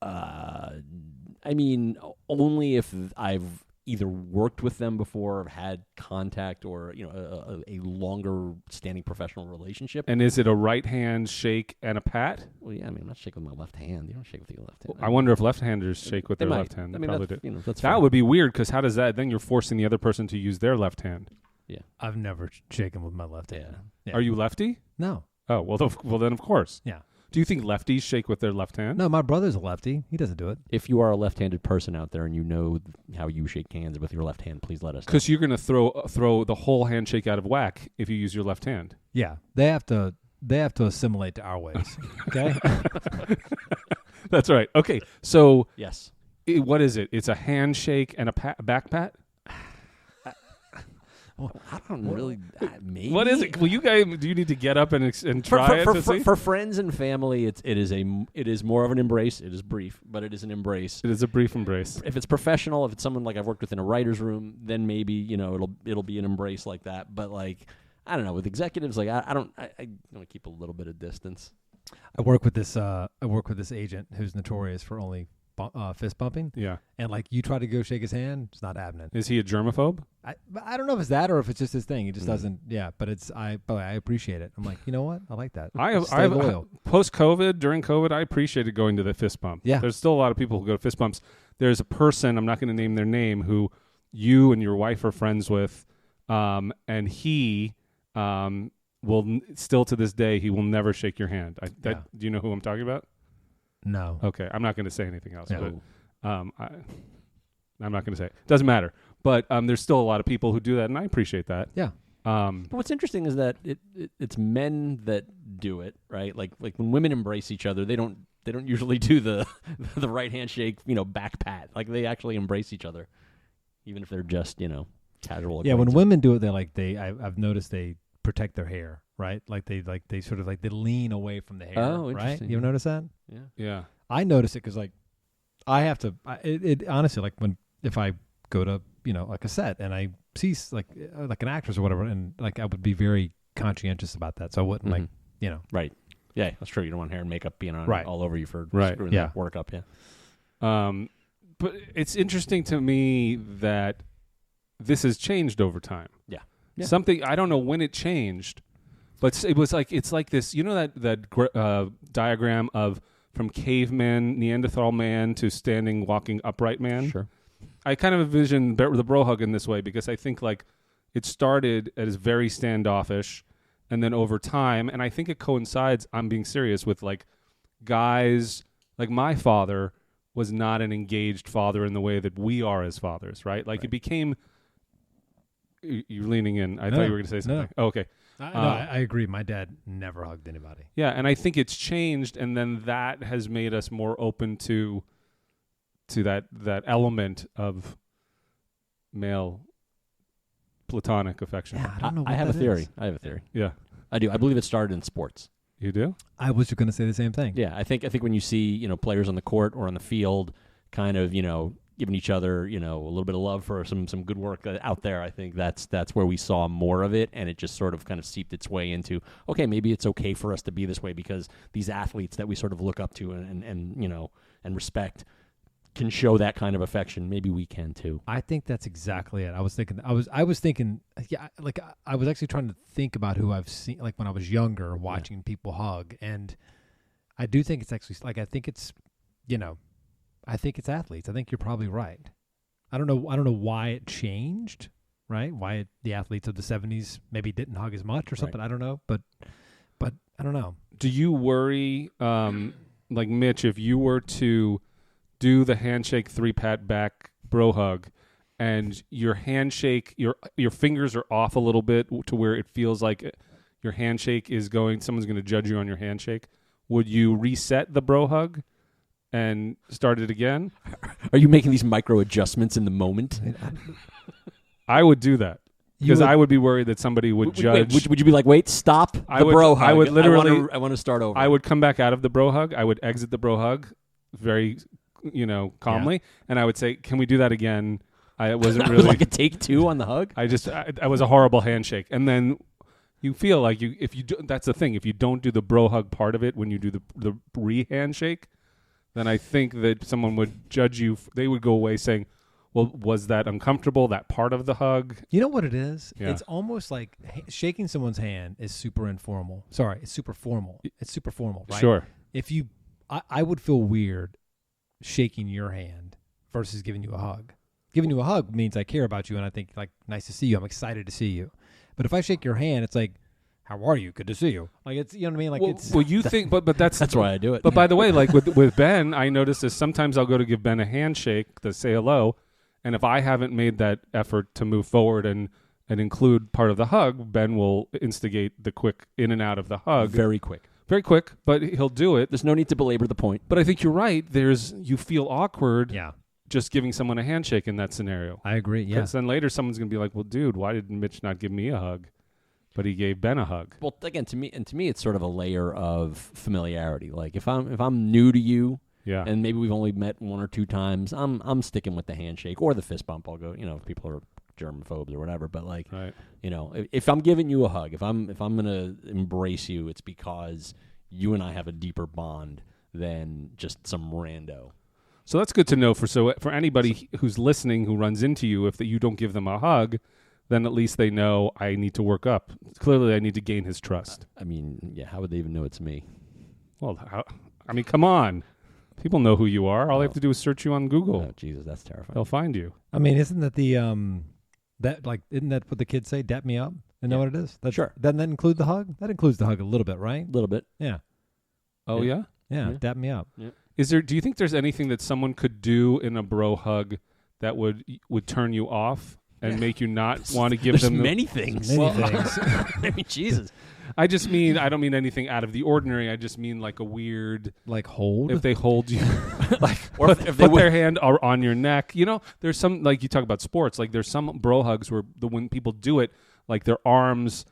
[SPEAKER 3] I mean, only if I've either worked with them before, or had contact, or a longer standing professional relationship.
[SPEAKER 1] And is it a right hand shake and a pat?
[SPEAKER 3] Well, yeah, I mean, I'm not shaking with my left hand. You don't shake with your left hand.
[SPEAKER 1] I wonder if left-handers shake with
[SPEAKER 3] They
[SPEAKER 1] their
[SPEAKER 3] might.
[SPEAKER 1] left hand.
[SPEAKER 3] I
[SPEAKER 1] They
[SPEAKER 3] mean,
[SPEAKER 1] probably
[SPEAKER 3] that's,
[SPEAKER 1] do.
[SPEAKER 3] that's
[SPEAKER 1] That
[SPEAKER 3] fine.
[SPEAKER 1] would be weird because how does that? Then you're forcing the other person to use their left hand.
[SPEAKER 2] I've never shaken with my left hand.
[SPEAKER 3] Yeah.
[SPEAKER 2] Yeah.
[SPEAKER 1] Are you lefty?
[SPEAKER 2] No.
[SPEAKER 1] Oh well, then of course.
[SPEAKER 2] Yeah.
[SPEAKER 1] Do you think lefties shake with their left hand?
[SPEAKER 2] No, my brother's a lefty. He doesn't do it.
[SPEAKER 3] If you are a left-handed person out there and you know how you shake hands with your left hand, please let us know.
[SPEAKER 1] Because you're going to throw the whole handshake out of whack if you use your left hand.
[SPEAKER 2] Yeah, they have to assimilate to our ways. Okay.
[SPEAKER 1] That's right. Okay, so
[SPEAKER 3] Yes.
[SPEAKER 1] what is it? It's a handshake and a back pat?
[SPEAKER 3] I don't really. Maybe.
[SPEAKER 1] What is it? Well, you guys, do you need to get up and try it to see?
[SPEAKER 3] For friends and family, it is more of an embrace. It is brief, but it is an embrace.
[SPEAKER 1] It is a brief embrace.
[SPEAKER 3] If it's professional, if it's someone like I've worked with in a writer's room, then maybe it'll be an embrace like that. But like I don't know, with executives, like I want to keep a little bit of distance.
[SPEAKER 2] I work with this agent who's notorious for only fist bumping.
[SPEAKER 1] Yeah.
[SPEAKER 2] And like you try to go shake his hand, it's not happening.
[SPEAKER 1] Is he a germaphobe?
[SPEAKER 2] I don't know if it's that or if it's just his thing. He just doesn't. Yeah, but I appreciate it. I'm like, you know what? I like that.
[SPEAKER 1] I have
[SPEAKER 2] loyal.
[SPEAKER 1] Post-COVID, during COVID, I appreciated going to the fist bump.
[SPEAKER 2] Yeah.
[SPEAKER 1] There's still a lot of people who go to fist bumps. There's a person, I'm not going to name their name, who you and your wife are friends with, and he still to this day, he will never shake your hand. Do you know who I'm talking about?
[SPEAKER 2] No.
[SPEAKER 1] Okay, I'm not going to say anything else.
[SPEAKER 2] Yeah.
[SPEAKER 1] But I'm not going to say it. Doesn't matter. But there's still a lot of people who do that, and I appreciate that.
[SPEAKER 2] Yeah.
[SPEAKER 3] But what's interesting is that it's men that do it, right? Like when women embrace each other, they don't usually do the the right handshake, back pat. Like they actually embrace each other, even if they're just casual.
[SPEAKER 2] Yeah. When women do it, I've noticed they protect their hair, right? Like they sort of like they lean away from the hair.
[SPEAKER 3] Oh,
[SPEAKER 2] right?
[SPEAKER 3] interesting.
[SPEAKER 2] You ever notice that?
[SPEAKER 3] Yeah.
[SPEAKER 1] Yeah.
[SPEAKER 2] I notice it because like I have to. It honestly like if I go to like a set and I see like an actress or whatever, and like I would be very conscientious about that, so I wouldn't
[SPEAKER 3] Right. Yeah, that's true. You don't want hair and makeup being on all over you for
[SPEAKER 1] Right.
[SPEAKER 3] screwing that work up. Yeah.
[SPEAKER 1] But it's interesting to me that this has changed over time.
[SPEAKER 3] Yeah.
[SPEAKER 1] Something I don't know when it changed, but it was like it's like this. You know that diagram of from caveman, Neanderthal man to standing, walking upright man.
[SPEAKER 3] Sure.
[SPEAKER 1] I kind of envision the bro hug in this way because I think like it started as very standoffish, and then over time, and I think it coincides. I'm being serious with like guys like my father was not an engaged father in the way that we are as fathers, right? Like it became. You're leaning in. I thought you were going to say something.
[SPEAKER 2] No.
[SPEAKER 1] Oh, okay.
[SPEAKER 2] I agree. My dad never hugged anybody.
[SPEAKER 1] Yeah, and I think it's changed, and then that has made us more open to that element of male platonic affection.
[SPEAKER 2] Yeah, I don't know.
[SPEAKER 3] I have a theory.
[SPEAKER 2] Is.
[SPEAKER 3] I have a theory.
[SPEAKER 1] Yeah,
[SPEAKER 3] I do. I believe it started in sports.
[SPEAKER 1] you do?
[SPEAKER 2] I was just going to say the same thing.
[SPEAKER 3] Yeah, I think when you see players on the court or on the field, kind of giving each other a little bit of love for some good work out there. I think that's where we saw more of it, and it just sort of kind of seeped its way into okay, maybe it's okay for us to be this way because these athletes that we sort of look up to and respect can show that kind of affection. Maybe we can too.
[SPEAKER 2] I think that's exactly it. I was thinking, yeah, like I was actually trying to think about who I've seen, like when I was younger, watching people hug, and I do think it's actually like I think it's athletes. I think you're probably right. I don't know why it changed, right? Why the athletes of the 70s maybe didn't hug as much or something. Right. I don't know, but I don't know.
[SPEAKER 1] Do you worry, like Mitch, if you were to do the handshake 3-pat back bro hug, and your handshake, your fingers are off a little bit to where it feels like your handshake is someone's going to judge you on your handshake? Would you reset the bro hug and start it again?
[SPEAKER 3] Are you making these micro adjustments in the moment?
[SPEAKER 1] I would do that because I would be worried that somebody would judge.
[SPEAKER 3] Would you be like, wait, stop the bro hug?
[SPEAKER 1] I would literally.
[SPEAKER 3] I want to start over.
[SPEAKER 1] I would come back out of the bro hug. I would exit the bro hug very, calmly, and I would say, "Can we do that again?" I wasn't really
[SPEAKER 3] like a take 2 on the hug.
[SPEAKER 1] I was a horrible handshake, and then you feel like if you do, that's the thing. If you don't do the bro hug part of it when you do the re-handshake, then I think that someone would judge you. They would go away saying, well, was that uncomfortable, that part of the hug?
[SPEAKER 2] You know what it is?
[SPEAKER 1] Yeah.
[SPEAKER 2] It's almost like shaking someone's hand is super informal. Sorry, it's super formal. It's super formal, right?
[SPEAKER 1] Sure.
[SPEAKER 2] I would feel weird shaking your hand versus giving you a hug. Giving you a hug means I care about you and I think, like, nice to see you. I'm excited to see you. But if I shake your hand, it's like, how are you? Good to see you. Like it's, you know what I mean? Like it's.
[SPEAKER 1] Well, you think, but that's
[SPEAKER 3] That's why I do it.
[SPEAKER 1] But by the way, like with Ben, I noticed this. Sometimes I'll go to give Ben a handshake to say hello, and if I haven't made that effort to move forward and include part of the hug, Ben will instigate the quick in and out of the hug.
[SPEAKER 3] Very quick.
[SPEAKER 1] Very quick, but he'll do it.
[SPEAKER 3] There's no need to belabor the point.
[SPEAKER 1] But I think you're right. You feel awkward
[SPEAKER 2] Yeah,
[SPEAKER 1] just giving someone a handshake in that scenario.
[SPEAKER 2] I agree. Yeah.
[SPEAKER 1] Because then later someone's going to be like, well, dude, why did Mitch not give me a hug? But he gave Ben a hug.
[SPEAKER 3] Well, again, to me, it's sort of a layer of familiarity. Like if I'm new to you,
[SPEAKER 1] Yeah.
[SPEAKER 3] and maybe we've only met one or two times, I'm sticking with the handshake or the fist bump. I'll go, if people are germaphobes or whatever. But like,
[SPEAKER 1] Right.
[SPEAKER 3] if I'm giving you a hug, if I'm gonna embrace you, it's because you and I have a deeper bond than just some rando.
[SPEAKER 1] So that's good to know for anybody who's listening who runs into you, if you don't give them a hug, then at least they know I need to work up. Clearly, I need to gain his trust.
[SPEAKER 3] I mean, yeah, how would they even know it's me?
[SPEAKER 1] Well, come on. People know who you are. All they have to do is search you on Google.
[SPEAKER 3] Oh, Jesus, that's terrifying.
[SPEAKER 1] They'll find you.
[SPEAKER 2] I mean, isn't that isn't that what the kids say? Dap me up. I know what it is.
[SPEAKER 3] Sure.
[SPEAKER 2] Doesn't that include the hug? That includes the hug a little bit, right?
[SPEAKER 3] A little bit.
[SPEAKER 2] Yeah.
[SPEAKER 1] Oh, yeah?
[SPEAKER 2] Yeah.
[SPEAKER 3] Yeah.
[SPEAKER 2] Dap me up.
[SPEAKER 3] Yeah.
[SPEAKER 1] Do you think there's anything that someone could do in a bro hug that would turn you off and make you not want to give
[SPEAKER 3] There's
[SPEAKER 1] them
[SPEAKER 3] many things.
[SPEAKER 2] Many things.
[SPEAKER 3] I mean, Jesus.
[SPEAKER 1] I don't mean anything out of the ordinary. I just mean like a weird,
[SPEAKER 2] Like hold.
[SPEAKER 1] if they hold you, like
[SPEAKER 3] Or
[SPEAKER 1] put,
[SPEAKER 3] if they
[SPEAKER 1] put
[SPEAKER 3] would-
[SPEAKER 1] their hand on your neck. There's some, like you talk about sports, like there's some bro hugs where when people do it, like their arms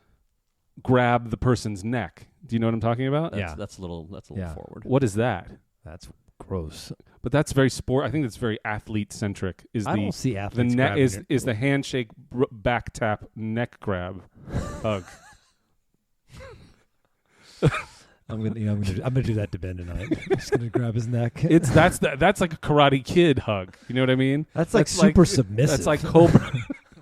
[SPEAKER 1] grab the person's neck. Do you know what I'm talking about?
[SPEAKER 2] Yeah.
[SPEAKER 3] That's a little
[SPEAKER 2] Yeah.
[SPEAKER 3] forward.
[SPEAKER 1] What is that?
[SPEAKER 2] That's gross.
[SPEAKER 1] But that's very sport. I think that's very athlete centric.
[SPEAKER 2] I don't see
[SPEAKER 1] The
[SPEAKER 2] athletes
[SPEAKER 1] neck
[SPEAKER 2] grabbing
[SPEAKER 1] is
[SPEAKER 2] your-
[SPEAKER 1] the handshake, back tap, neck grab, hug.
[SPEAKER 2] I'm gonna do that to Ben tonight. I'm just gonna grab his neck.
[SPEAKER 1] That's like a Karate Kid hug. You know what I mean?
[SPEAKER 2] That's like super submissive.
[SPEAKER 1] That's like Cobra.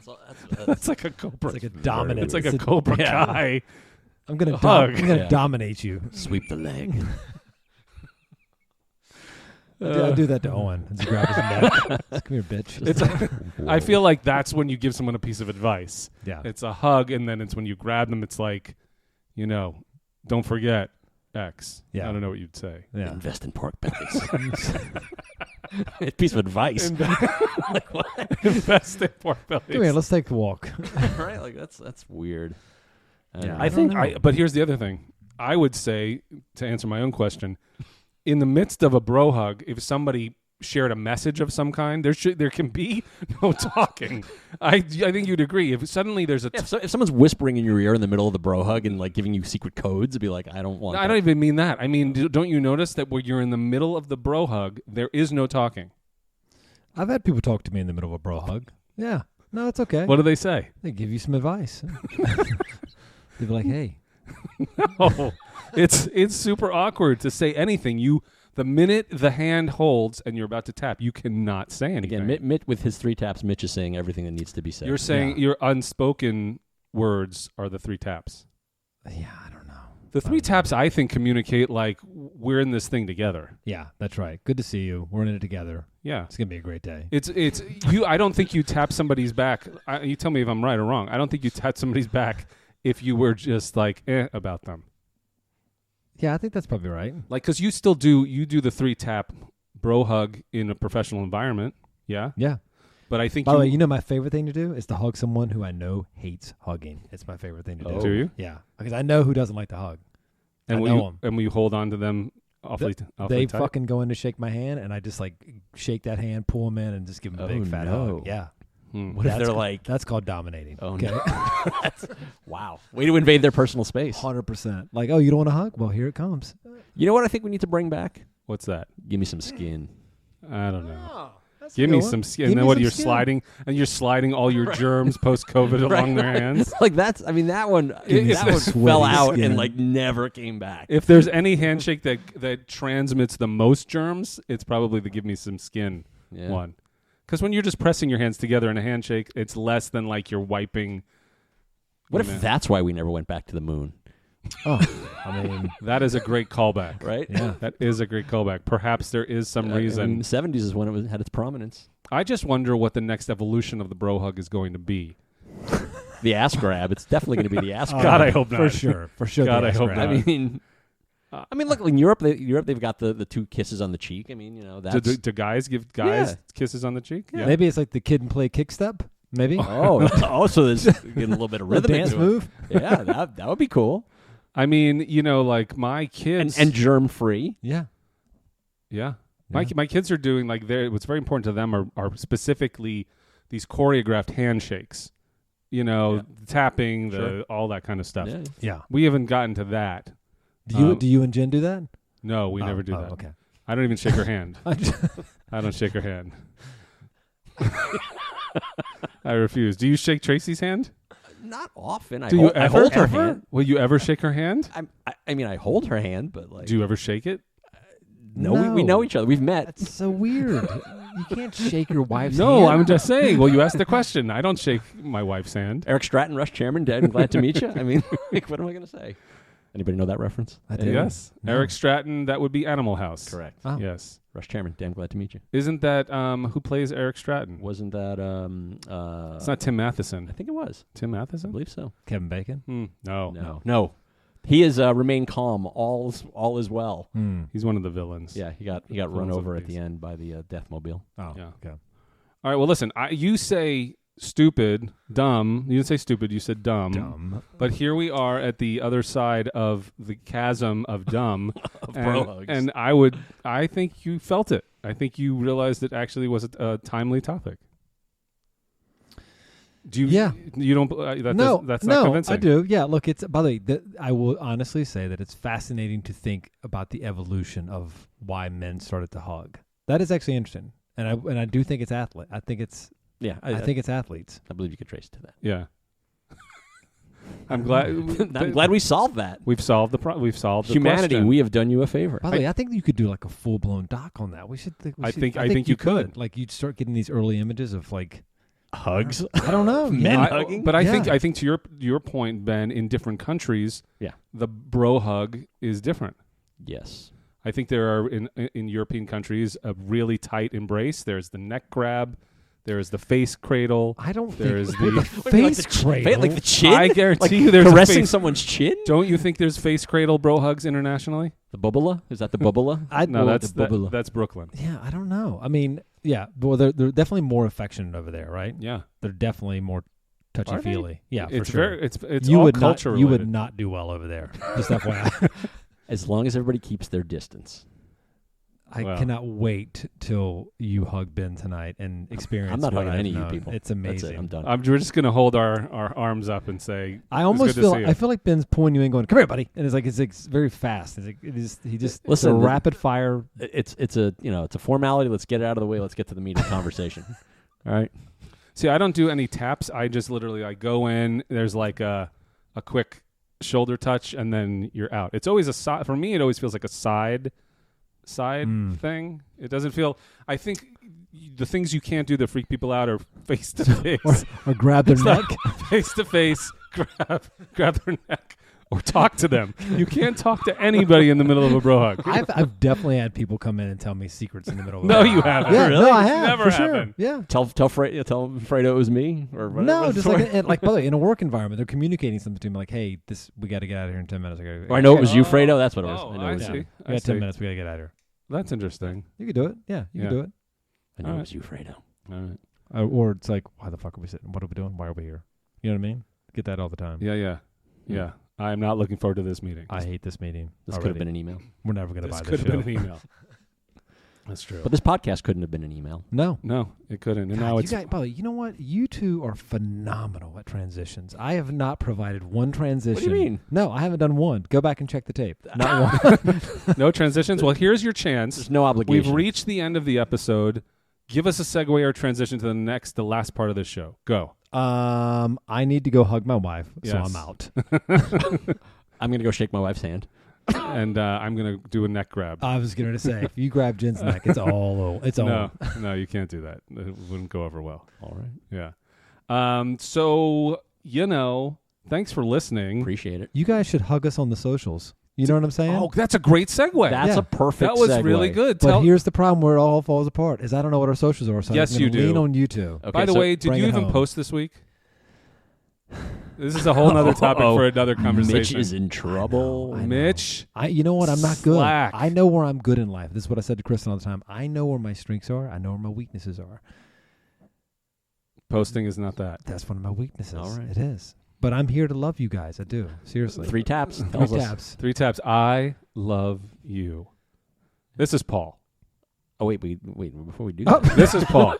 [SPEAKER 3] That's
[SPEAKER 1] That's like a Cobra.
[SPEAKER 2] It's like a dominant.
[SPEAKER 1] It's like a Cobra
[SPEAKER 2] yeah.
[SPEAKER 1] Kai.
[SPEAKER 2] I'm gonna
[SPEAKER 1] hug.
[SPEAKER 2] I'm gonna
[SPEAKER 3] Yeah.
[SPEAKER 2] dominate you.
[SPEAKER 3] sweep the leg.
[SPEAKER 2] I do that to Owen. Just grab his neck. Just, come here, bitch.
[SPEAKER 1] It's. I feel like that's when you give someone a piece of advice.
[SPEAKER 2] Yeah.
[SPEAKER 1] It's a hug, and then it's when you grab them. It's like, don't forget X.
[SPEAKER 2] Yeah.
[SPEAKER 1] I don't know what you'd say.
[SPEAKER 2] Yeah.
[SPEAKER 3] Invest in pork bellies. A piece of advice. Like what?
[SPEAKER 1] Invest in pork bellies.
[SPEAKER 2] Come here. Let's take a walk.
[SPEAKER 3] Right? Like that's weird.
[SPEAKER 2] Yeah.
[SPEAKER 1] I think. But here's the other thing. I would say, to answer my own question, in the midst of a bro hug, if somebody shared a message of some kind, there can be no talking. I think you'd agree. If suddenly there's a
[SPEAKER 3] if someone's whispering in your ear in the middle of the bro hug and like giving you secret codes, it'd be like, I don't want.
[SPEAKER 1] I don't even mean that. I mean, don't you notice that when you're in the middle of the bro hug, there is no talking?
[SPEAKER 2] I've had people talk to me in the middle of a bro hug. Yeah. No, it's okay.
[SPEAKER 1] What do they say?
[SPEAKER 2] They give you some advice. They'd be like, "Hey,
[SPEAKER 1] No, it's super awkward to say anything. The minute the hand holds and you're about to tap, you cannot say anything.
[SPEAKER 3] Again, Mitch with his 3 taps, Mitch is saying everything that needs to be said.
[SPEAKER 1] You're saying your unspoken words are the 3 taps.
[SPEAKER 2] yeah, I don't know."
[SPEAKER 1] The 3 taps, I think, communicate like we're in this thing together.
[SPEAKER 2] Yeah, that's right. Good to see you. We're in it together.
[SPEAKER 1] Yeah.
[SPEAKER 2] It's gonna be a great day.
[SPEAKER 1] It's you. I don't think you tap somebody's back. You tell me if I'm right or wrong. I don't think you tap somebody's back if you were just like about them.
[SPEAKER 2] Yeah, I think that's probably right.
[SPEAKER 1] Like, because you still do the 3 tap bro hug in a professional environment. Yeah.
[SPEAKER 2] Yeah.
[SPEAKER 1] But I think
[SPEAKER 2] By the way, my favorite thing to do is to hug someone who I know hates hugging. It's my favorite thing to do.
[SPEAKER 3] Oh.
[SPEAKER 1] do you?
[SPEAKER 2] Yeah, because I know who doesn't like to hug.
[SPEAKER 1] And
[SPEAKER 2] I
[SPEAKER 1] will
[SPEAKER 2] know
[SPEAKER 1] you
[SPEAKER 2] 'em.
[SPEAKER 1] and will you hold on to them awfully
[SPEAKER 2] They
[SPEAKER 1] tight?
[SPEAKER 2] fucking go in to shake my hand, and I just like shake that hand, pull them in, and just give them a big fat
[SPEAKER 3] no.
[SPEAKER 2] hug. Yeah.
[SPEAKER 3] What if they're like,
[SPEAKER 2] That's called dominating.
[SPEAKER 3] oh
[SPEAKER 2] okay?
[SPEAKER 3] no. Wow. Way to invade their personal space.
[SPEAKER 2] 100%. Like, oh, you don't want to hug? Well, here it comes.
[SPEAKER 3] You know what I think we need to bring back?
[SPEAKER 1] What's that?
[SPEAKER 3] Give me some skin.
[SPEAKER 1] I don't know.
[SPEAKER 2] That's
[SPEAKER 1] Give
[SPEAKER 2] a
[SPEAKER 1] me
[SPEAKER 2] good one.
[SPEAKER 1] some skin.
[SPEAKER 2] Give
[SPEAKER 1] And then
[SPEAKER 2] me
[SPEAKER 1] what?
[SPEAKER 2] some
[SPEAKER 1] You're
[SPEAKER 2] skin.
[SPEAKER 1] sliding all your germs post COVID along their hands.
[SPEAKER 3] Like that one
[SPEAKER 1] me
[SPEAKER 3] that
[SPEAKER 1] some
[SPEAKER 3] one
[SPEAKER 2] sweaty
[SPEAKER 3] fell out
[SPEAKER 2] skin.
[SPEAKER 3] and like never came back.
[SPEAKER 1] If there's any handshake that transmits the most germs, it's probably the give me some skin
[SPEAKER 3] Yeah.
[SPEAKER 1] one. Because when you're just pressing your hands together in a handshake, it's less than like you're wiping.
[SPEAKER 3] What
[SPEAKER 1] you
[SPEAKER 3] if
[SPEAKER 1] know.
[SPEAKER 3] that's why we never went back to the moon?
[SPEAKER 2] Oh, I mean,
[SPEAKER 1] That is a great callback.
[SPEAKER 3] Right?
[SPEAKER 2] yeah.
[SPEAKER 1] That is a great callback. Perhaps there is some reason.
[SPEAKER 3] I mean, the 70s is when it had its prominence.
[SPEAKER 1] I just wonder what the next evolution of the bro hug is going to be.
[SPEAKER 3] the ass grab. It's definitely going to be the ass grab.
[SPEAKER 1] God, I hope not.
[SPEAKER 2] For sure.
[SPEAKER 1] God,
[SPEAKER 2] the
[SPEAKER 1] I
[SPEAKER 2] ass
[SPEAKER 1] hope
[SPEAKER 2] grab.
[SPEAKER 1] not.
[SPEAKER 3] I mean, look, in Europe, they've got the 2 kisses on the cheek. I mean, that's
[SPEAKER 1] Do guys give guys kisses on the cheek?
[SPEAKER 3] Yeah.
[SPEAKER 2] Maybe it's like the kid and play kick step. Maybe.
[SPEAKER 3] so there's getting a little bit of rhythm
[SPEAKER 2] dance
[SPEAKER 3] into
[SPEAKER 2] move.
[SPEAKER 3] it. Yeah, that would be cool.
[SPEAKER 1] I mean, like my kids
[SPEAKER 3] And germ free.
[SPEAKER 2] Yeah.
[SPEAKER 1] Yeah. My kids are doing what's very important to them are specifically these choreographed handshakes. Tapping,
[SPEAKER 3] Sure.
[SPEAKER 1] all that kind of stuff.
[SPEAKER 2] Yeah.
[SPEAKER 1] We haven't gotten to that.
[SPEAKER 2] Do you and Jen do that?
[SPEAKER 1] No, we never do that.
[SPEAKER 2] Okay.
[SPEAKER 1] I don't even shake her hand. I don't shake her hand. I refuse. Do you shake Tracy's hand?
[SPEAKER 3] Not often.
[SPEAKER 1] Do you ever?
[SPEAKER 3] I hold her hand.
[SPEAKER 1] Will you ever shake her hand?
[SPEAKER 3] I mean, I hold her hand, but
[SPEAKER 1] Do you ever shake it?
[SPEAKER 3] No, we know each other. We've met.
[SPEAKER 2] That's so weird. You can't shake your wife's hand.
[SPEAKER 1] No, I'm just saying. Well, you asked the question. I don't shake my wife's hand.
[SPEAKER 3] Eric Stratton, Rush Chairman, dead and glad to meet you. I mean, what am I going to say? Anybody know that reference?
[SPEAKER 2] I do.
[SPEAKER 1] Yes.
[SPEAKER 2] No.
[SPEAKER 1] Eric Stratton, that would be Animal House.
[SPEAKER 3] Correct.
[SPEAKER 2] Oh.
[SPEAKER 1] Yes.
[SPEAKER 3] Rush Chairman, damn glad to meet you.
[SPEAKER 1] Isn't that who plays Eric Stratton?
[SPEAKER 3] Wasn't that
[SPEAKER 1] It's not Tim Matheson.
[SPEAKER 3] I think it was.
[SPEAKER 1] Tim
[SPEAKER 3] I
[SPEAKER 1] Matheson?
[SPEAKER 3] believe so.
[SPEAKER 2] Kevin Bacon.
[SPEAKER 3] No. He is remain calm. All is well.
[SPEAKER 1] He's one of the villains.
[SPEAKER 3] Yeah, he got run
[SPEAKER 1] Villains of
[SPEAKER 3] over
[SPEAKER 1] the
[SPEAKER 3] at the
[SPEAKER 1] piece.
[SPEAKER 3] end by the Deathmobile.
[SPEAKER 2] Oh,
[SPEAKER 1] Yeah.
[SPEAKER 2] okay.
[SPEAKER 1] All right, well, listen. You say stupid, dumb. You didn't say stupid. You said dumb. But here we are at the other side of the chasm of dumb.
[SPEAKER 3] Of bro hugs.
[SPEAKER 1] And I think you felt it. I think you realized it actually was a timely topic. Do you?
[SPEAKER 2] Yeah.
[SPEAKER 1] You don't. That's not convincing.
[SPEAKER 2] I do. Yeah. Look, it's by the way. I will honestly say that it's fascinating to think about the evolution of why men started to hug. That is actually interesting, and I do think it's athlete. I think it's.
[SPEAKER 3] Yeah,
[SPEAKER 2] I think it's athletes.
[SPEAKER 3] I believe you could trace it to that.
[SPEAKER 1] Yeah. I'm glad.
[SPEAKER 3] I'm glad we solved that.
[SPEAKER 1] We've solved the. We've solved
[SPEAKER 3] Humanity.
[SPEAKER 1] The question.
[SPEAKER 3] We have done you a favor.
[SPEAKER 2] By the way, I think that you could do like a full blown doc on that. We should.
[SPEAKER 1] I think you could.
[SPEAKER 2] Like you'd start getting these early images of like
[SPEAKER 3] Hugs.
[SPEAKER 2] I don't know.
[SPEAKER 3] Men
[SPEAKER 2] yeah.
[SPEAKER 3] hugging?
[SPEAKER 1] But I
[SPEAKER 2] Yeah.
[SPEAKER 1] think to your point, Ben, in different countries,
[SPEAKER 3] Yeah.
[SPEAKER 1] the bro hug is different.
[SPEAKER 3] Yes.
[SPEAKER 1] I think there are in European countries a really tight embrace. There's the neck grab. There is the face cradle.
[SPEAKER 2] I don't
[SPEAKER 1] There
[SPEAKER 2] think
[SPEAKER 1] is the
[SPEAKER 2] face cradle.
[SPEAKER 3] Like the chin?
[SPEAKER 1] I guarantee
[SPEAKER 3] Like
[SPEAKER 1] you there's a
[SPEAKER 3] caressing
[SPEAKER 1] face.
[SPEAKER 3] someone's chin?
[SPEAKER 1] Don't you think there's face cradle bro hugs internationally?
[SPEAKER 3] The bubula? Is that the bubula?
[SPEAKER 1] No, that's
[SPEAKER 3] the bubula.
[SPEAKER 1] that's Brooklyn.
[SPEAKER 2] Yeah, I don't know. I mean, yeah, well, they're definitely more affectionate over there, right?
[SPEAKER 1] Yeah,
[SPEAKER 2] They're definitely more touchy feely. Yeah,
[SPEAKER 1] it's
[SPEAKER 2] for sure.
[SPEAKER 1] very it's
[SPEAKER 2] you
[SPEAKER 1] all
[SPEAKER 2] would
[SPEAKER 1] culture
[SPEAKER 2] not. You would
[SPEAKER 1] related.
[SPEAKER 2] not do well over there. Just FYI.
[SPEAKER 3] As long as everybody keeps their distance.
[SPEAKER 2] I
[SPEAKER 1] Well.
[SPEAKER 2] cannot wait till you hug Ben tonight and experience.
[SPEAKER 3] I'm not
[SPEAKER 2] what
[SPEAKER 3] hugging
[SPEAKER 2] I've
[SPEAKER 3] any of you
[SPEAKER 2] known.
[SPEAKER 3] people.
[SPEAKER 2] It's
[SPEAKER 3] That's
[SPEAKER 2] amazing.
[SPEAKER 3] it. I'm done.
[SPEAKER 1] We're just gonna hold our arms up and say.
[SPEAKER 2] I
[SPEAKER 1] "It's
[SPEAKER 2] almost
[SPEAKER 1] good to
[SPEAKER 2] feel.
[SPEAKER 1] see you."
[SPEAKER 2] I feel like Ben's pulling you in, going, "Come here, buddy," and it's like very fast. It's like he just
[SPEAKER 3] Listen,
[SPEAKER 2] it's a rapid fire.
[SPEAKER 3] It's a formality. Let's get it out of the way. Let's get to the meat of the conversation. All right.
[SPEAKER 1] See, I don't do any taps. I just literally I go in. There's like a quick shoulder touch, and then you're out. It's always a side. For me, it always feels like a side thing. It doesn't feel. I think the things you can't do that freak people out are face to face,
[SPEAKER 2] Or grab their neck.
[SPEAKER 1] face to face, grab their neck, or talk to them. You can't talk to anybody in the middle of a bro hug.
[SPEAKER 2] I've definitely had people come in and tell me secrets in the middle of
[SPEAKER 1] No,
[SPEAKER 2] it.
[SPEAKER 1] you haven't.
[SPEAKER 2] Yeah,
[SPEAKER 3] Really?
[SPEAKER 2] no, I
[SPEAKER 1] It's
[SPEAKER 2] have.
[SPEAKER 1] never
[SPEAKER 2] for sure.
[SPEAKER 1] happened.
[SPEAKER 2] Yeah.
[SPEAKER 3] Tell Fredo it was me or whatever.
[SPEAKER 2] No, just like by the way, in a work environment, they're communicating something to me like, "Hey, we got to get out of here in 10 minutes."
[SPEAKER 3] Or I know it was you, Fredo. That's what it was.
[SPEAKER 1] Oh,
[SPEAKER 3] I know it
[SPEAKER 1] I
[SPEAKER 3] was
[SPEAKER 1] see.
[SPEAKER 3] you.
[SPEAKER 2] We got 10 minutes. We got to get out of here.
[SPEAKER 1] That's interesting.
[SPEAKER 2] You could do it. Yeah, you
[SPEAKER 1] Yeah.
[SPEAKER 2] could do it.
[SPEAKER 3] I know
[SPEAKER 1] All
[SPEAKER 3] it
[SPEAKER 1] right.
[SPEAKER 3] was you, Fredo.
[SPEAKER 1] All right.
[SPEAKER 2] Or it's like, why the fuck are we sitting? What are we doing? Why are we here? You know what I mean? Get that all the time.
[SPEAKER 1] Yeah. I am not looking forward to this meeting.
[SPEAKER 2] I hate this meeting.
[SPEAKER 3] This
[SPEAKER 2] already.
[SPEAKER 3] could have been an email.
[SPEAKER 2] We're never going to buy
[SPEAKER 1] This
[SPEAKER 2] this
[SPEAKER 1] could
[SPEAKER 2] show.
[SPEAKER 1] have been an email. That's true.
[SPEAKER 3] But this podcast couldn't have been an email.
[SPEAKER 2] No.
[SPEAKER 1] No, it couldn't. And
[SPEAKER 2] God,
[SPEAKER 1] now
[SPEAKER 2] you
[SPEAKER 1] it's
[SPEAKER 2] guys, by the way, you know what? You two are phenomenal at transitions. I have not provided one transition.
[SPEAKER 3] What do you mean?
[SPEAKER 2] No, I haven't done one. Go back and check the tape. Not one.
[SPEAKER 1] no transitions. Well, here's your chance.
[SPEAKER 3] There's no obligation.
[SPEAKER 1] We've reached the end of the episode. Give us a segue or transition to the last part of the show. Go.
[SPEAKER 2] I need to go hug my wife, so
[SPEAKER 1] Yes.
[SPEAKER 2] I'm out.
[SPEAKER 3] I'm going to go shake my wife's hand.
[SPEAKER 1] And I'm going to do a neck grab.
[SPEAKER 2] I was going to say, if you grab Jen's neck, it's all over. It's all.
[SPEAKER 1] No, you can't do that. It wouldn't go over well.
[SPEAKER 3] All right.
[SPEAKER 1] Yeah. So, thanks for listening.
[SPEAKER 3] Appreciate it.
[SPEAKER 2] You guys should hug us on the socials. You know what I'm saying?
[SPEAKER 1] Oh, that's a great segue.
[SPEAKER 3] That's
[SPEAKER 2] Yeah.
[SPEAKER 3] a perfect
[SPEAKER 1] That was
[SPEAKER 3] segue.
[SPEAKER 1] really good.
[SPEAKER 2] But here's the problem where it all falls apart is I don't know what our socials are. So
[SPEAKER 1] Yes,
[SPEAKER 2] I'm gonna
[SPEAKER 1] you do.
[SPEAKER 2] lean on you two.
[SPEAKER 3] Okay,
[SPEAKER 1] By the
[SPEAKER 3] so
[SPEAKER 1] way, did
[SPEAKER 2] bring
[SPEAKER 1] you
[SPEAKER 2] it
[SPEAKER 1] even
[SPEAKER 2] home.
[SPEAKER 1] post this week? This is a whole other topic for another conversation.
[SPEAKER 3] Mitch is in trouble.
[SPEAKER 2] I know.
[SPEAKER 1] Mitch,
[SPEAKER 2] You know what? I'm not good.
[SPEAKER 1] Slack.
[SPEAKER 2] I know where I'm good in life. This is what I said to Kristen all the time. I know where my strengths are. I know where my weaknesses are.
[SPEAKER 1] posting is not that.
[SPEAKER 2] That's one of my weaknesses.
[SPEAKER 3] All right.
[SPEAKER 2] It is. But I'm here to love you guys. I do. Seriously.
[SPEAKER 3] 3 taps.
[SPEAKER 2] Three
[SPEAKER 3] Tells us.
[SPEAKER 2] taps.
[SPEAKER 1] 3 taps. I love you. This is Paul.
[SPEAKER 3] Oh, wait, before we do
[SPEAKER 2] Oh.
[SPEAKER 3] that.
[SPEAKER 1] This is Paul.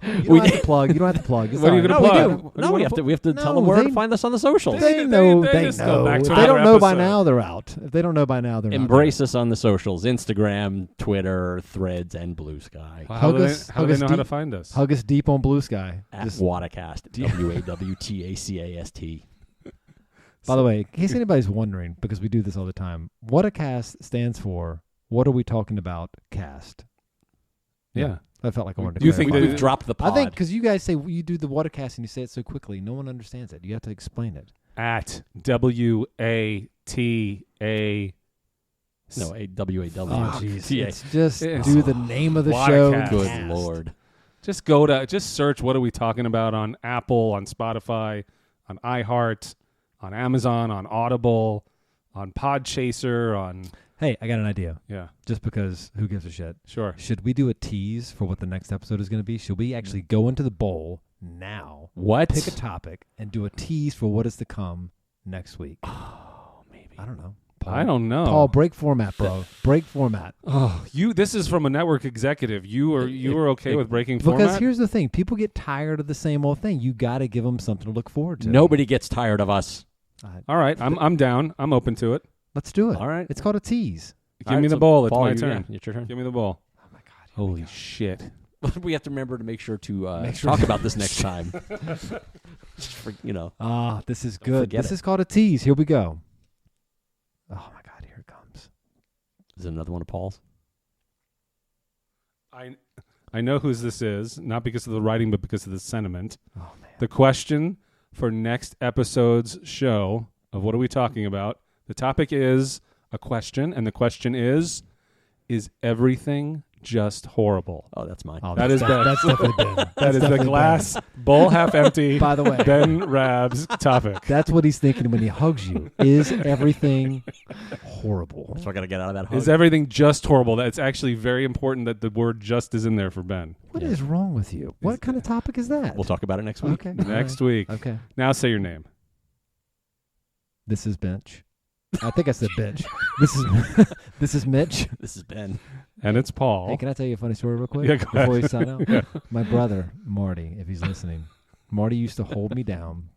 [SPEAKER 2] You don't have to plug. You don't have to plug. It's
[SPEAKER 1] What are you
[SPEAKER 2] all
[SPEAKER 1] gonna
[SPEAKER 2] right.
[SPEAKER 1] plug?
[SPEAKER 2] We
[SPEAKER 1] What do
[SPEAKER 2] do.
[SPEAKER 1] you
[SPEAKER 3] We
[SPEAKER 1] wanna
[SPEAKER 3] have to tell
[SPEAKER 2] No,
[SPEAKER 3] them where
[SPEAKER 2] they-
[SPEAKER 3] to find us on the socials.
[SPEAKER 2] They know.
[SPEAKER 1] they
[SPEAKER 2] They
[SPEAKER 1] just go
[SPEAKER 2] know.
[SPEAKER 1] back
[SPEAKER 2] If
[SPEAKER 1] to
[SPEAKER 2] they don't
[SPEAKER 1] another
[SPEAKER 2] know by
[SPEAKER 1] episode.
[SPEAKER 2] now, they're out. If they don't know by now, they're
[SPEAKER 3] Embrace us on the socials: Instagram, Twitter, Threads, and Blue Sky.
[SPEAKER 1] How
[SPEAKER 2] Hug
[SPEAKER 1] do
[SPEAKER 2] us-
[SPEAKER 1] they
[SPEAKER 2] hug
[SPEAKER 1] know
[SPEAKER 2] us
[SPEAKER 1] how to
[SPEAKER 2] deep.
[SPEAKER 1] find us?
[SPEAKER 2] Hug us deep on Blue Sky.
[SPEAKER 3] At
[SPEAKER 2] Just-
[SPEAKER 3] Watacast. WAWTACAST.
[SPEAKER 2] by the way, in case anybody's wondering, because we do this all the time, what a cast stands for, what are we talking about cast?
[SPEAKER 1] Yeah.
[SPEAKER 2] I felt like I wanted to
[SPEAKER 1] Do you think
[SPEAKER 2] clarify.
[SPEAKER 1] that-
[SPEAKER 3] We've dropped the pod.
[SPEAKER 2] I think because you guys say you do the watercast and you say it so quickly, no one understands it. You have to explain it.
[SPEAKER 1] At WATA.
[SPEAKER 3] No, WAW.
[SPEAKER 2] Oh, jeez.
[SPEAKER 3] TA.
[SPEAKER 2] It's just
[SPEAKER 1] It's
[SPEAKER 2] do the name of the show.
[SPEAKER 1] Watercast.
[SPEAKER 3] Good
[SPEAKER 2] cast.
[SPEAKER 3] Lord.
[SPEAKER 1] Just search what are we talking about on Apple, on Spotify, on iHeart, on Amazon, on Audible, on Podchaser, on
[SPEAKER 2] Hey, I got an idea.
[SPEAKER 1] yeah,
[SPEAKER 2] Just because who gives a shit?
[SPEAKER 1] sure.
[SPEAKER 2] Should we do a tease for what the next episode is going to be? Should we actually go into the bowl now,
[SPEAKER 3] What?
[SPEAKER 2] pick a topic, and do a tease for what is to come next week?
[SPEAKER 3] Oh, maybe.
[SPEAKER 2] I don't know.
[SPEAKER 1] I don't know.
[SPEAKER 2] Paul, break format, bro. Break format.
[SPEAKER 1] Oh, this is from a network executive. You were okay with breaking
[SPEAKER 2] Because
[SPEAKER 1] format?
[SPEAKER 2] here's the thing. People get tired of the same old thing. You got to give them something to look forward to.
[SPEAKER 3] Nobody gets tired of us.
[SPEAKER 1] All right, I'm down. I'm open to it.
[SPEAKER 2] Let's do it.
[SPEAKER 3] All right.
[SPEAKER 2] It's called a tease.
[SPEAKER 1] Give
[SPEAKER 3] All
[SPEAKER 1] me
[SPEAKER 3] right,
[SPEAKER 1] the
[SPEAKER 3] so
[SPEAKER 1] ball. It's
[SPEAKER 3] Paul,
[SPEAKER 1] my
[SPEAKER 3] you-
[SPEAKER 1] turn.
[SPEAKER 3] Yeah, it's your turn.
[SPEAKER 1] Give me the ball.
[SPEAKER 2] Oh, my God.
[SPEAKER 1] Holy shit.
[SPEAKER 3] We have to remember to make sure to
[SPEAKER 2] Make sure
[SPEAKER 3] talk
[SPEAKER 2] to-
[SPEAKER 3] about this next time. Just for,
[SPEAKER 2] Ah, this is
[SPEAKER 3] Don't
[SPEAKER 2] good.
[SPEAKER 3] forget
[SPEAKER 2] This
[SPEAKER 3] it.
[SPEAKER 2] is called a tease. Here we go. Oh, my God. Here it comes.
[SPEAKER 3] Is it another one of Paul's?
[SPEAKER 1] I know whose this is, not because of the writing, but because of the sentiment.
[SPEAKER 2] Oh, man.
[SPEAKER 1] The question for next episode's show of what are we talking about? The topic is a question, and the question is everything just horrible?
[SPEAKER 3] Oh, that's mine.
[SPEAKER 2] Oh,
[SPEAKER 1] That is Ben.
[SPEAKER 2] That's definitely Ben.
[SPEAKER 1] That
[SPEAKER 2] That's
[SPEAKER 1] is the
[SPEAKER 2] definitely
[SPEAKER 1] glass bowl half empty.
[SPEAKER 2] Ben. By the way,
[SPEAKER 1] Ben Rab's topic.
[SPEAKER 2] that's what he's thinking when he hugs you. Is everything horrible?
[SPEAKER 3] So I got to get out of that hug.
[SPEAKER 1] Is everything just horrible? That's actually very important that the word just is in there for Ben.
[SPEAKER 2] What is wrong with you? What kind of topic is that?
[SPEAKER 3] We'll talk about it next week.
[SPEAKER 2] Okay.
[SPEAKER 1] Next
[SPEAKER 2] all
[SPEAKER 1] week.
[SPEAKER 2] right. Okay.
[SPEAKER 1] Now say your name.
[SPEAKER 2] This is Bench. I think I said Bench. This is Mitch.
[SPEAKER 3] This is Ben.
[SPEAKER 1] And it's Paul.
[SPEAKER 2] Hey, can I tell you a funny story real quick
[SPEAKER 1] Yeah, go
[SPEAKER 2] before
[SPEAKER 1] ahead.
[SPEAKER 2] we sign out?
[SPEAKER 1] Yeah.
[SPEAKER 2] My brother, Marty, if he's listening, Marty used to hold me down.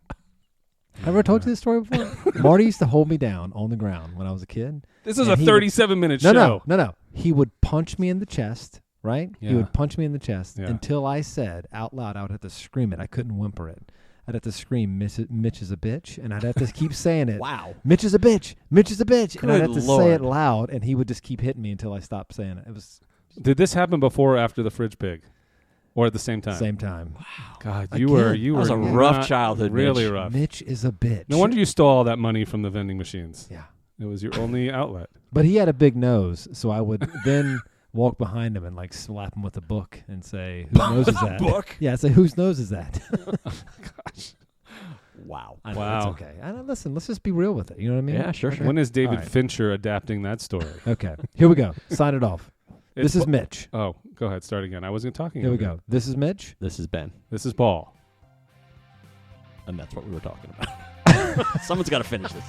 [SPEAKER 2] Ever told you this story before? Marty used to hold me down on the ground when I was a kid.
[SPEAKER 1] This is
[SPEAKER 2] And
[SPEAKER 1] a
[SPEAKER 2] he would-
[SPEAKER 1] 37-minute
[SPEAKER 2] No,
[SPEAKER 1] show.
[SPEAKER 2] no. He would punch me in the chest, right? He
[SPEAKER 1] Yeah.
[SPEAKER 2] would punch me in the chest
[SPEAKER 1] Yeah.
[SPEAKER 2] until I said out loud, I would have to scream it. I couldn't whimper it. I'd have to scream, Mitch is a bitch, and I'd have to keep saying it.
[SPEAKER 3] Wow.
[SPEAKER 2] Mitch is a bitch. Mitch is a bitch. And I'd
[SPEAKER 3] Good
[SPEAKER 2] have to
[SPEAKER 3] Lord.
[SPEAKER 2] say it loud, and he would just keep hitting me until I stopped saying it. It was
[SPEAKER 1] Did this happen before or after the fridge pig? Or at the same time?
[SPEAKER 2] same time.
[SPEAKER 1] God,
[SPEAKER 2] Again.
[SPEAKER 1] you were
[SPEAKER 3] That was a
[SPEAKER 1] not
[SPEAKER 3] rough childhood,
[SPEAKER 1] Really
[SPEAKER 3] Mitch.
[SPEAKER 1] rough.
[SPEAKER 2] Mitch is a bitch.
[SPEAKER 1] No wonder you stole all that money from the vending machines.
[SPEAKER 2] Yeah.
[SPEAKER 1] It was your only outlet.
[SPEAKER 2] But he had a big nose, so I would then walk behind him and like slap him with a book and say, "Whose nose is that?"
[SPEAKER 3] Book?
[SPEAKER 2] Yeah, I'd say, "Whose nose is that?"
[SPEAKER 3] Wow.
[SPEAKER 2] I know,
[SPEAKER 1] Wow.
[SPEAKER 2] It's okay. Listen, let's just be real with it. You know what I mean?
[SPEAKER 3] Yeah, sure.
[SPEAKER 1] When is David
[SPEAKER 2] All right.
[SPEAKER 1] Fincher adapting that story?
[SPEAKER 2] Okay. Here we go. Sign it off.
[SPEAKER 1] It's
[SPEAKER 2] This is
[SPEAKER 1] Pa-
[SPEAKER 2] Mitch.
[SPEAKER 1] Oh, go ahead. Start again. I wasn't talking.
[SPEAKER 2] Here we
[SPEAKER 1] again.
[SPEAKER 2] go. This is Mitch.
[SPEAKER 3] This is Ben.
[SPEAKER 1] This is Paul.
[SPEAKER 3] And that's what we were talking about. Someone's got to finish this.